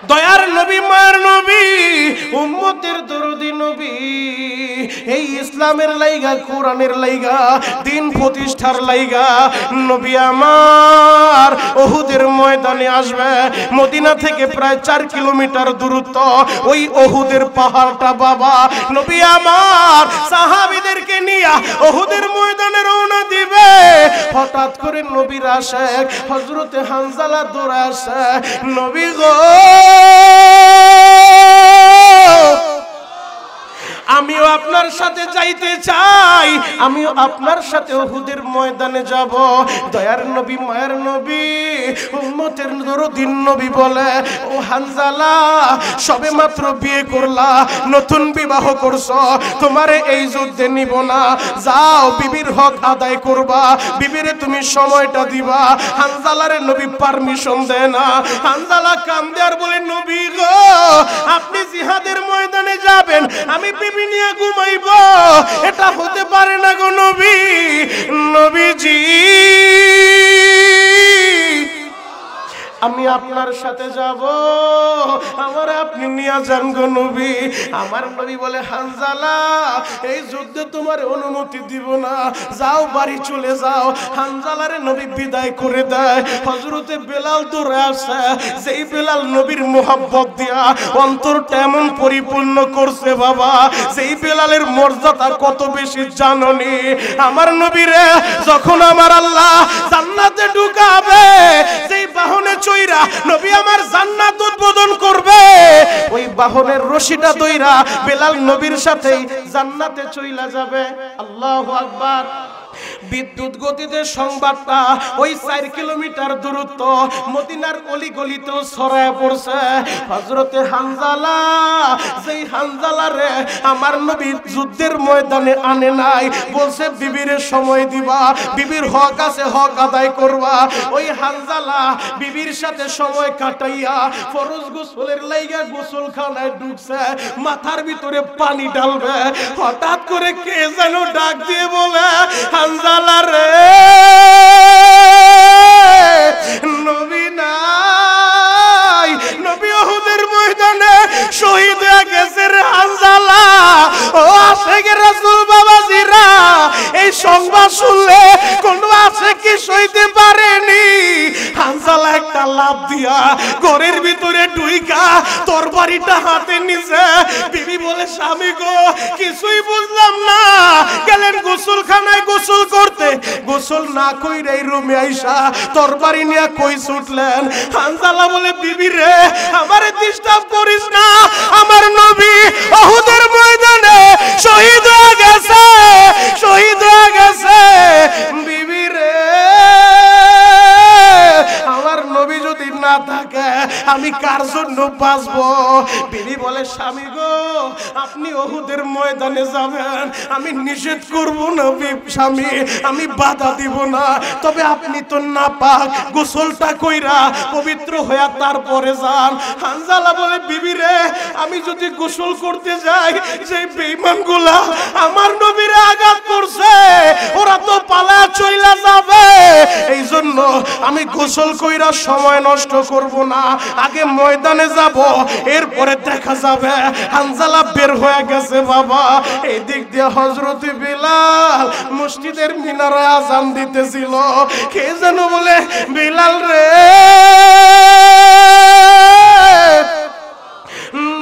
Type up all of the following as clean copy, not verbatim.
দয়ার নবী মায়ের নবী উম্মতের দরদি নবী এই ইসলামের লাইগা কোরআনের লাইগা দিন প্রতিষ্ঠার লাইগা নবী আমার উহুদের ময়দানে আসবে। মদিনা থেকে প্রায় 4 কিলোমিটার দূরত্ব ওই উহুদের পাহাড়টা বাবা নবী আমার সাহাবীদেরকে নিয়ে উহুদের ময়দানে রওনা দিবে। হঠাৎ করে নবীর আশিক হযরতে হানজালা দৌড়ে আসে, নবী গো আমিও আপনার সাথে যাইতে চাই, আমিও আপনার সাথে উহুদের ময়দানে যাব। দয়ার নবী মায়ের নবী উম্মতের দরদিন নবী বলে, ও হানজালা সবে মাত্র বিয়ে করলা, নতুন বিবাহ করছো, তোমারে এই যুদ্ধে নিব না, যাও বিবির হক আদায় করবা, বিবিরে তুমি সময়টা দিবা। হানজালারে নবী পারমিশন দেয় না। হানজালা কান্দে আর বলে, নবী গো আপনি জিহাদের ময়দানে যাবেন, আমি বিবি নিয়ে ঘুমাইব, এটা হতে পারে না গো নবী। নবীজি আমি আপনার সাথে যাব, আমার আপনি নিয়ে যান গো নবী। আমার নবী বলে, হানজালা এই যুদ্ধে তোমার অনুমতি দিব না, যাও বাড়ি চলে যাও। হানজালারে নবী বিদায় করে দেয়। হযরতে বেলাল দৌড়ে আসে, যেই বেলাল নবীর মোহাব্বত দিয়া অন্তরটা এমন পরিপূর্ণ করছে বাবা, যেই বেলালের মর্যাদা কত বেশি জাননি। আমার নবীরে যখন আমার আল্লাহ জান্নাতে ঢুকাবে, যেই বাহনে চইরা নবী আমার জান্নাত উদ্বোধন করবে, ওই বাহনের রশিটা দইরা বেলাল নবীর সাথেই জান্নাতে চইলা যাবে। আল্লাহু আকবার। বিদ্যুৎ গতিতে সংবাদটা ওই 4 কিলোমিটার দূরত্ব মদিনার অলিগলিতেও ছড়ায় পড়ছে। হযরতে হানজালা, যেই হানজালারে আমার নবী যুদ্ধের ময়দানে আনে নাই, বলছে বিবির সময় দিবা, বিবির হক আছে, হক আদায় করবা। ওই হানজালা বিবির সাথে সময় কাটাইয়া ফরজ গোসলের লাইগা গোসলখানায় ঢুকছে, মাথার ভিতরে পানি ঢালবে। হঠাৎ করে কে যেন ডাক দিয়ে বলে, হানজালা রে নবী নাই, নবী উহুদের ময়দানে শহীদ হয়ে গেছে রে হানজালা। ও আশিক রাসূল বাবাজিরা, এই সংবাদ শুনলে কোন আশিক কি সইতে পারেনি? হানজালা একটা লাফ দিয়া ঘরের ভিতরে ঢুইকা তরবারিটা হাতে নিছে। বিবি বলে, স্বামী গো কিছুই বুঝলাম না, গেলেন গোসলখানায় গোসল করতে, গোসল না কইরা এই রুমে আইসা তরবারি নিয়ে কই ছুটলেন? হানজালা বলে, বিবি রে আমারে ডিস্টার্ব করিস না, আমার নবী উহুদের ময়দানে শহীদ হয়ে গেছে, শহীদ হয়ে গেছে। বিবি রে আমার নবী যদি না থাকে আমি কার জন্য বাঁচবো? বিবি বলে, স্বামী গো আপনি উহুদের ময়দানে যাবেন, আমি নিষেধ করব না স্বামী, আমি বাধা দিব না, তবে আপনি তো নাপাক, গোসলটা কইরা পবিত্র হয়ে তারপরে যান। হানজালা বলে, বিবি রে আমি যদি গোসল করতে যাই, সেই বেঈমানগুলা আমার নবীরে আঘাত করছে, ওরা তো পালা চইলা যাবে, এই জন্য আমি গোসল কইরা সময় নষ্ট করব না, আগে ময়দানে যাব, এরপরে দেখা যাবে। হানজালা বের হয়ে গেছে বাবা। এই দিক দিয়ে হযরতে বেলাল মসজিদের মিনারে আযান দিতেছিল। কে যেন বলে, বেলাল রে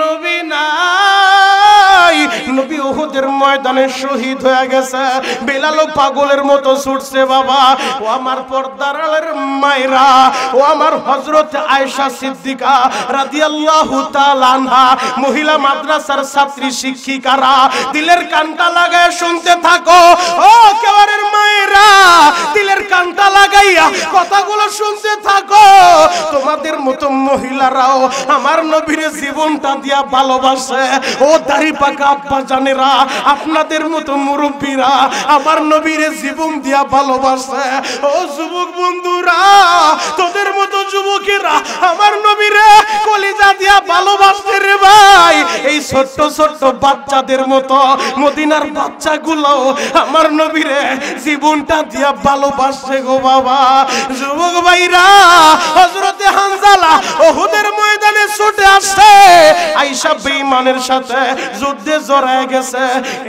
নবী নাই, নবী উহুদের ময়দানে শহীদ হয়ে গেছে। বেলালও পাগলের মতো ছুটছে বাবা। ও আমার পর্দার আড়ালের মায়েরা, ও আমার হযরত আয়েশা সিদ্দিকা রাদিয়াল্লাহু তাআলা আনহা, মহিলা মাদ্রাসার ছাত্রী শিক্ষিকারা, দিলের কানটা লাগায় শুনতে থাকো। ও কেওয়ারের মায়েরা, দিলের কানটা লাগাইয়া কথাগুলো শুনতে থাকো। তোমাদের মতো মহিলারাও আমার নবীর জীবনটা দিয়া ভালোবাসে। ও দাড়ি পাকা আব্বা জানেরা, আপনাদের মতো মুরব্বীরা আমার নবীর জীবন দিয়া ভালোবাসে। ও যুবক বন্ধুরা, তোদের মতো যুবকেরা আমার নবীরে কলিজা দিয়া ভালোবাসে রে ভাই। এই ছোট্ট ছোট্ট বাচ্চাদের মতো মদিনার বাচ্চাগুলো আমার নবীরে জীবনটা দিয়া ভালোবাসে গো বাবা। যুবক ভাইরা, হযরতে হানজালা উহুদের ময়দানে ছুটে আয়েশা বেঈমানের সাথে যুদ্ধে জড়ায় গেছে।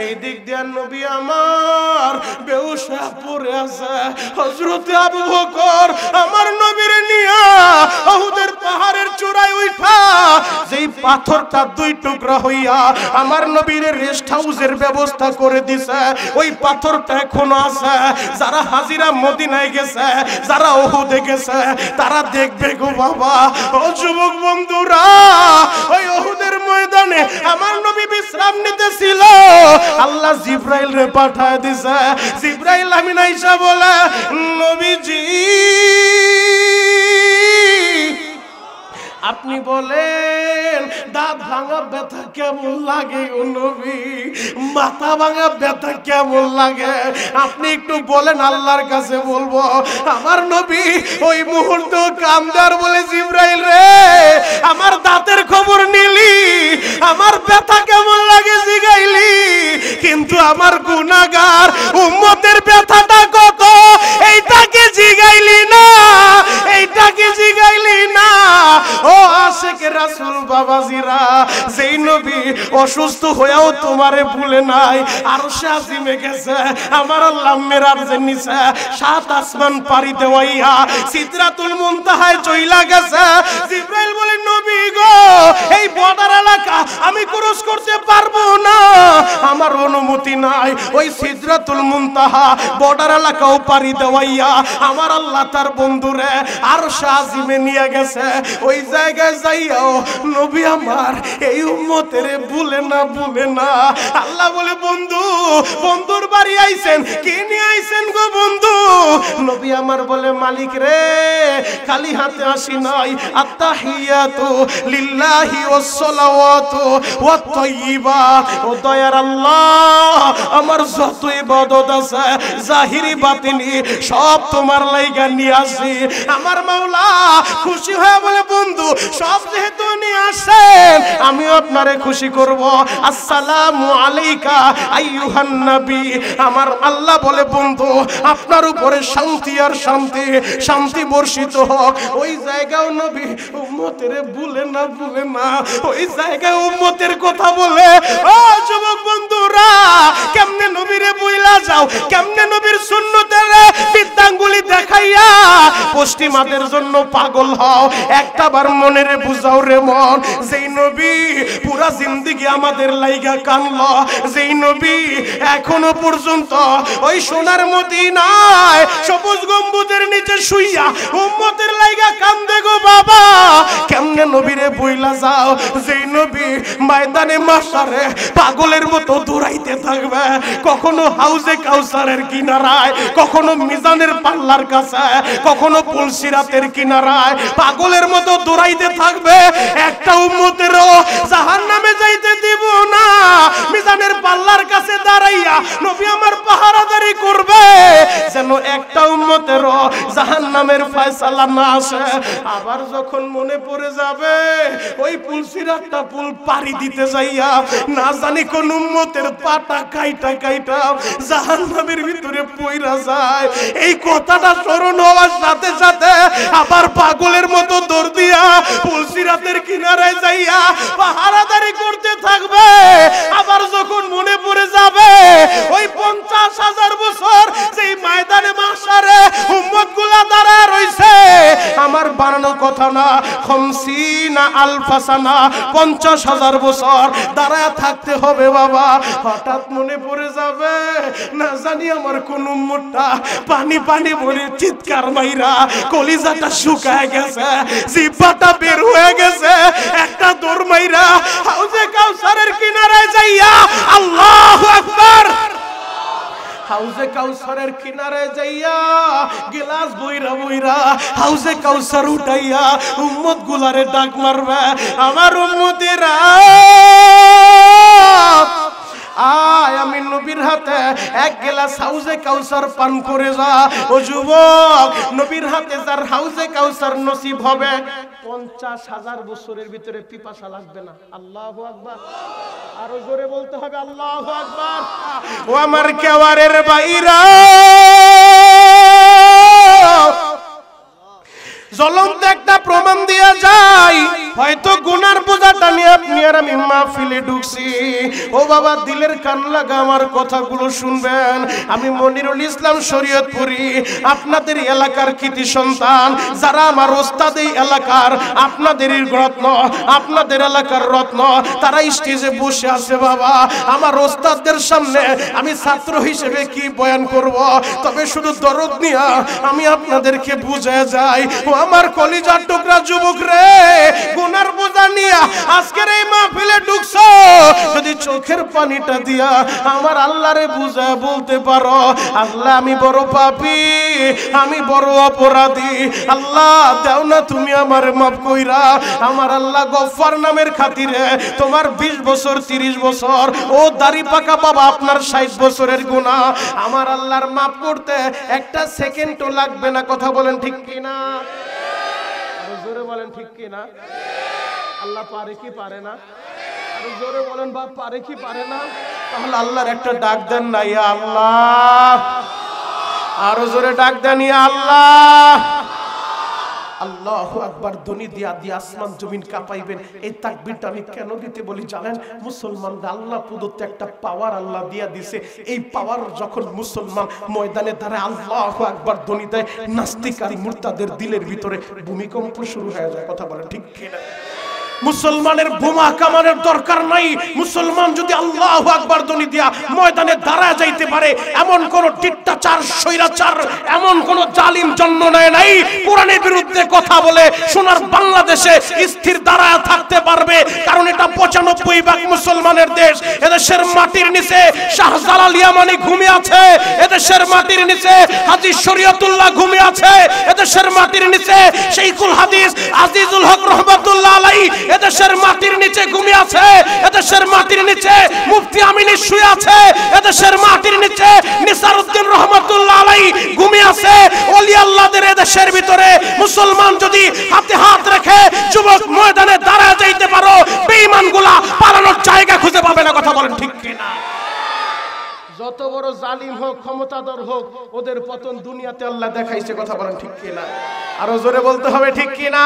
এই দিক দিয়ে নবী আমার বেহুশ হয়ে পড়ে আছে। হযরত আবু বকর আমার নবীরে নিয়া উহুদের পাহাড়ের চূড়ায় উঠা যেই পাথরটা দুই টুকরা হইয়া আমার নবীর রেস্ট হাউসের ব্যবস্থা করে দিছে, ওই পাথরটা এখনো আছে। যারা হাজিরা মদিনায় গেছে, যারা উহুদে গেছে, তারা দেখবে গো বাবা। ও যুবক বন্ধুরা, ওই উহুদের ময়দানে আমার নবী বিশ্রাম নিতেছিল, আল্লাহ জিবরাইল রে পাঠায় দিছে। জিবরাইল আমিন আয়েশা বলে, নবীজি আপনি বলেন দাঁত ভাঙা ব্যথা কেমন লাগে ও নবী, মাথা ভাঙা ব্যথা কেমন লাগে, আপনি একটু বলেন, আল্লাহর কাছে বলবো। আমার নবী ওই মুহূর্তে কামদার বলে, জিবরাইল রে আমার দাঁতের খবর নিলি, আমার ব্যথা কেমন লাগে জিগাইলি, কিন্তু আমার গুনাহগার উম্মতের ব্যথাটা কত এইটাকে জিগাইলি না, এইটাকে জিগাইলি না। ও আশিকে রাসূল বাবাজিরা, যেই নবী অসুস্থ হয়েও তোমারে ভুলে নাই, আরশে আজিমে গেছে, আমার আল্লাহ মেরাজের নিচে 7 আসমান পাড়ি দেওয়াইয়া সিদরাতুল মুনতাহায় চইলা গেছে। জিবরাইল বলে, নবী গো এই বর্ডার এলাকা আমি ক্রস করতে পারবো না, আমার অনুমতি নাই। ওই সিদরাতুল মুনতাহা বর্ডার এলাকাও পাড়ি দেওয়াইয়া আমার আল্লাহ তার বন্ধুরে আরশে আজিমে নিয়ে গেছে। ওই জায়গায় যাইয়াও নবী আমার এই উম্মতের ভুলে না, ভুলে না। আল্লাহ বলে, বন্ধু বন্ধুর বাড়ি আইছেন, কি নিয়ে আইছেন গো বন্ধু? নবী আমার বলে, মালিক রে খালি হাতে আসি নাই, আত্তাহিয়াতু লিল্লাহি ওয়াস সালাওয়াতু ওয়াত তাইয়্যিবাত। ও দয়ার আল্লাহ, আমার যত ইবাদত আছে জাহিরি বাতিনি সব তোমার লাইগা নিয়ে আসি। আমার মাওলা খুশি হয়ে বলে, বন্ধু সব যেহেতু নিয়ে আসেন আমি আপনারে খুশি করব। আসসালামু আলাইকা আইয়ুহান নবী। আমার আল্লাহ বলে, বন্ধু আপনার উপরে শান্তি আর শান্তি, শান্তি বর্ষিত হোক। ওই জায়গাও নবী উম্মতের ভুলে না, ভুলে না। ওই জায়গায় উম্মতের কথা বলে। ও যুবক বন্ধুরা, কেমনে নবীরে বইলা যাও, কেমনে নবীর সুন্নতের বিদ্যাঙ্গুলি দেখাইয়া পশ্চিমাদের জন্য পাগল হও। একটাবার মনে রে বুঝাও রে মন, যেই নবী পুরা জিন্দেগি আমাদের লাইগা কানলো, যেই নবী এখনো পর্যন্ত ওই সোনার মদিনায় সবুজ গম্বুজের নিচে শুইয়া উম্মতের লাইগা কান্দে গো বাবা, কেমনে নবীরে বইলা যাও, যেই নবী ময়দানে মাশারে পাগলের মতো দৌড়াইতে থাকবে, কখনো হাউজে কাউসারের কিনারায়, কখনো মিজানের পাল্লার কাছে, কখনো পুলসিরাতের কিনারায় পাগলের মতো দৌড়াইতে থাকবে। একটা উম্মতেরও জাহান্নামে যাইতে দিব না। মিজানের পাল্লার কাছে দাঁড়াইয়া নবী আমার পাহারাদারি করবে, যেন একটা উম্মতেরও জাহান্নামের ফয়সালা না আসে। আবার যখন মনে পড়ে যাবে ওই পুলসিরাতটা পুল পাড়ি দিতে যাইয়া না জানি কোন উম্মতের পাটা কাইটা কাইটা জাহান্নামের ভিতরে পইরা যায়, এই কথাটা স্মরণ হওয়ার সাথে সাথে আবার পাগলের মতো দৌড় দিয়া পুলসিরাতের কিনারায় যাইয়া পাহারাদারি করতে থাকবে। আবার যখন মনে পড়ে যাবে ওই 50,000 বছর যেই ময়দানে মাশারে উম্মতগুলা দাঁড়ায় রইছে, আমার বানানো কথা না, 50 আলফা সানা 50,000 বছর দাঁড়ায় থাকতে হবে বাবা। হঠাৎ মনে পড়ে যাবে না জানি আমার কোন উম্মতটা পানি পানি বলে চিৎকার মাইরা কলিজাটা শুকায় গেছে, জিহ্বাটা বের হয়ে গেছে, একটা দৌড় মাইরা হাউজে কাউসারের কিনারায় যাইয়া আল্লাহু আকবার, হাউজে কাউসারের কিনারে যাইয়া গিলাস বইরা বইরা হাউজে কাউসার উঠাইয়া উম্মত গুলারে ডাক মারবে, আমার উম্মতেরা আয় আমি নবীর হাতে এক গ্লাস হাউজে কাউসার পান করে যা। ও যুবক, নবীর হাতে যার হাউজে কাউসার নসিব হবে 50,000 বছরের ভিতরে পিপাসা লাগবে না। আল্লাহু আকবার, আরো জোরে বলতে হবে আল্লাহু আকবার। ও আমার কেওয়ারের বাইরা, জ্বলন্ত একটা প্রমাণ দিয়া যায়। হয়তো গুনার বোঝাটা নিয়ে আপনি আর আমি মাহফিলে ঢুকছি। ও বাবা, দিলের কান লাগা আমার কথাগুলো শুনবেন। আমি মনিরুল ইসলাম শরীয়তপুরি, আপনাদের এলাকার কৃতি সন্তান, যারা আমার ওস্তাদ এই এলাকার, আপনাদেরই রত্ন, আপনাদের এলাকার রত্ন, তারা স্টেজে বসে আছে। বাবা, আমার ওস্তাদদের সামনে আমি ছাত্র হিসেবে কি বয়ান করব? তবে শুধু দরদ নিয়া আমি আপনাদেরকে বুঝায় যাই। ও আমার কলিজার টুকরা যুবক রে, গুনার বোঝা নিয়া আজকের এই মাহফিলে ঢুকছো, যদি চোখের পানিটা দিয়া আমার আল্লাহরে বুঝায় বলতে পারো, আল্লাহ আমি বড় পাপী, আমি বড় অপরাধী, আল্লাহ দাও না তুমি আমার মাফ কইরা। আমার আল্লাহ গফফার নামের খাতিরে তোমার 20 বছর 30 বছর, ও দাড়ি পাকা বাবা আপনার 60 বছরের গুনাহ আমার আল্লাহর মাফ করতে একটা সেকেন্ডও লাগবে না। কথা বলেন ঠিক কি না? আরো জোরে বলেন ঠিক কি না? আল্লাহ পারে কি পারে না? আরো জোরে বলেন বাপ, পারে কি পারে না? তাহলে আল্লাহর একটা ডাক দেন না, ইয়া আল্লাহ। আরো জোরে ডাক দেন, ইয়া আল্লাহ। আল্লাহু আকবার ধ্বনি দিয়া দিয়া আসমান জমিন কাঁপাইবেন। এই তাকবীরটা আমি কেন দিতে বলি জানেন? মুসলমানরা আল্লাহ প্রদত্ত একটা পাওয়ার আল্লাহ দিয়া দিছে। এই পাওয়ার যখন মুসলমান ময়দানে দাঁড়ায় আল্লাহু আকবার ধ্বনি দেয়, নাস্তিক আর মুরতাদের দিলের ভিতরে ভূমিকম্প শুরু হয়ে যায়। কথা বলেন ঠিক কি না? মুসলমানের বোমা কামানের দরকার নাই। মুসলমান যদি আল্লাহু আকবার ধ্বনি দিয়া ময়দানে দাঁড়ায় যাইতে পারে, এমন কোন ডিক্টাচার স্বৈরাচার, এমন কোন জালিম জন্ম নেয় নাই কোরআনের বিরুদ্ধে কথা বলে সোনার বাংলাদেশে স্থির দাঁড়ায় থাকতে পারবে। কারণ এটা 95% মুসলমানের দেশ। এদেশের মাটির নিচে শাহজালাল ইয়ামানি ঘুমিয়ে আছে, এদেশের মাটির নিচে হাজী শরীয়তুল্লাহ ঘুমিয়ে আছে, এদেশের মাটির নিচে শাইখুল হাদিস আজিজুল হক রহমাতুল্লাহ আলাইহি এদেশের মাটির নিচে ঘুমিয়ে আছে, এদেশের মাটির নিচে মুফতি আমিনী শুয়ে আছে, এদেশের মাটির নিচে নিসারউদ্দিন রহমাতুল্লাহ আলাইহি ঘুমিয়ে আছে। ওলি আল্লাহদের এদেশের ভিতরে মুসলমান যদি হাতে হাত রেখে যুবক ময়দানে দাঁড়ায় যাইতে পারো, বেঈমানগুলা পালানোর জায়গা খুঁজে পাবে না। কথা বলেন ঠিক কি না? যত বড় জালিম হোক, ক্ষমতাধর হোক, ওদের পতন দুনিয়াতে আল্লাহ দেখাইছে। কথা বলেন ঠিক কি না? আরো জোরে বলতে হবে ঠিক কি না?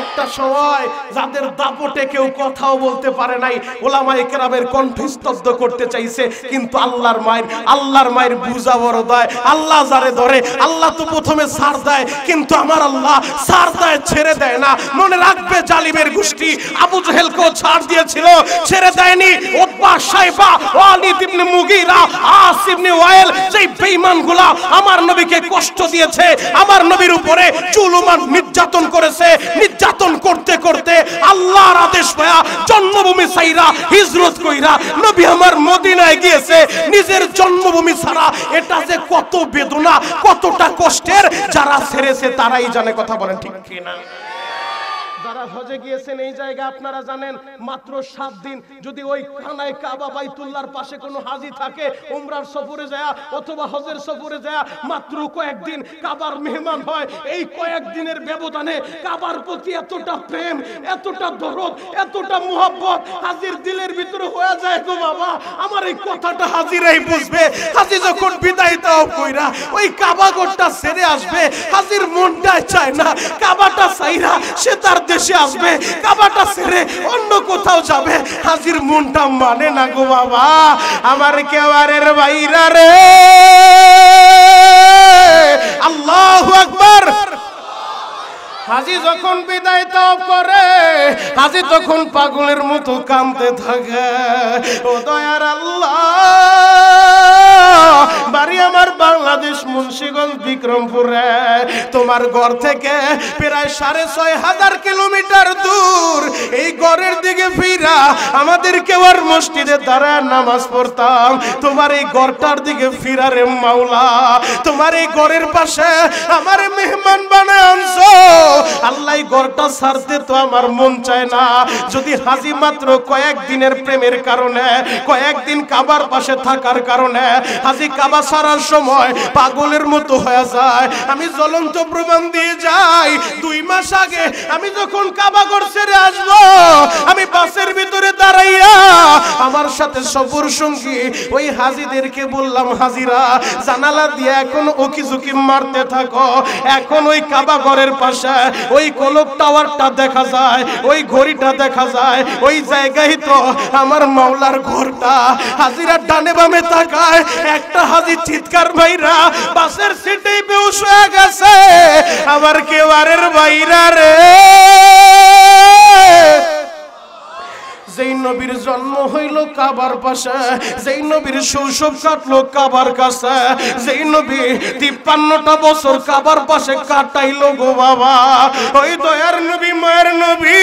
একটা সময় যাদের দাপটে কেউ কথাও বলতে পারে নাই, ওলামায়ে কেরামের কণ্ঠ স্তব্ধ করতে চাইছে, কিন্তু আল্লাহর মায়ের বুঝা বড় দেয়। আল্লাহ যারে ধরে আল্লাহ তো প্রথমে ছাড় দেয়, কিন্তু আমার আল্লাহ ছাড় দেয়, ছেড়ে দেয় না। মনে রাখবে জালিমের গোষ্ঠী আবু জেহেলকেও ছাড় দিয়েছিল, ছেড়ে দেয়নি। উতবা, শাইবা, ওয়ালিদ ইবনে মুগীরা, আস ইবনে ওয়াইল, যেই বেঈমানগুলা আমার নবীকে কষ্ট দিয়েছে, আমার নবীর উপরে জুলুমান নির্যাতন করেছে, নির্যাতন করতে করতে আল্লাহর আদেশ পায়া জন্মভূমি ছাইরা হিজরত কইরা নবী আমার মদিনায় গিয়েছে। নিজের জন্মভূমি ছাড়া এটা যে কত বেদনা, কতটা কষ্টের, যারা ছেড়েছে তারাই জানে। কথা বলেন ঠিক কি না? যারা হজে গিয়েছেন এই জায়গা আপনারা জানেন, মাত্র 7 দিন যদি ওই খানায় কাবা বাইতুল্লাহর পাশে কোনো হাজী থাকে, উমরার সফরে যায় অথবা হজের সফরে যায়, মাত্র কয়েকদিন কাবার মেহমান হয়। এই কয়েকদিনের ব্যবধানে কাবার প্রতি এতটা প্রেম, এতটা দরদ, এতটা মুহাব্বত হাজীর দিলের ভিতরে হয়ে যায়। গো বাবা, আমার এই কথাটা হাজীরাই বুঝবে। হাজী যখন বিদায় দাও কইরা ওই কাবা ঘরটা ছেড়ে আসবে, হাজীর মনটাই চায় না কাবাটা ছাইরা সে তার দেশে আসবে, কাবাটা ছেড়ে অন্য কোথাও যাবে। হাজীর মনটা মানে না গো বাবা। আমার কেওয়ারের বাইরা রে, আল্লাহু আকবার। হাজী যখন বিদায় তাও করে, হাজী তখন পাগলের মতো কাঁদতে থাকে। ও দয়ার আল্লাহ, বাড়ি আমার বাংলাদেশ মুন্সিগঞ্জ বিক্রমপুরে, তোমার ঘর থেকে প্রায় 6500 কিলোমিটার দূর। এই ঘরের দিকে ফিরা আমাদের কেওয়ার মসজিদে দাঁড়ায় নামাজ পড়তাম। তোমার এই ঘরটার দিকে ফিরা রে মাওলা, তোমার এই ঘরের পাশে আমার মেহমান বানায় আনছো। আল্লাহ ঘরটা ছাড়তে তো আমার মন চায় না। যদি হাজী মাত্র কয়েকদিনের প্রেমের কারণে, কয়েকদিন কাবার পাশে থাকার কারণে হাজী কাবা ছাড়ার সময় পাগলের মতো হয়ে যায়, আমি জ্বলন্ত প্রমাণ দিয়ে যাই। 2 মাস আগে আমি যখন কাবা ঘর ছেড়ে আসবো, আমি বাসের ভিতরে দাঁড়াইয়া আমার সাথে সফর সঙ্গী ওই হাজিদেরকে বললাম, হাজিরা জানালা দিয়ে এখন ওকিঝুঁকি মারতে থাকো, এখন ওই কাবা ঘরের পাশে ওই কলক টাওয়ারটা দেখা যায়, ওই ঘড়িটা দেখা যায়, ওই জায়গায় তো আমার মাওলার ঘরটা। হাজিরা ডানে বামে তাকায়, একটা হাজি চিৎকার মাইরা বাসের সিটেই বেহুশ হয়ে গেছে। আমার কেওয়ারের বাইরা রে, যেই নবীর জন্ম হইল কাবার পাশে, যেই নবীর শৈশব কাটলো কাবার কাছে, যেই নবী 53টা বছর কাবার পাশে কাটাইলো গো বাবা, ওই দয়ার নবী মায়ের নবী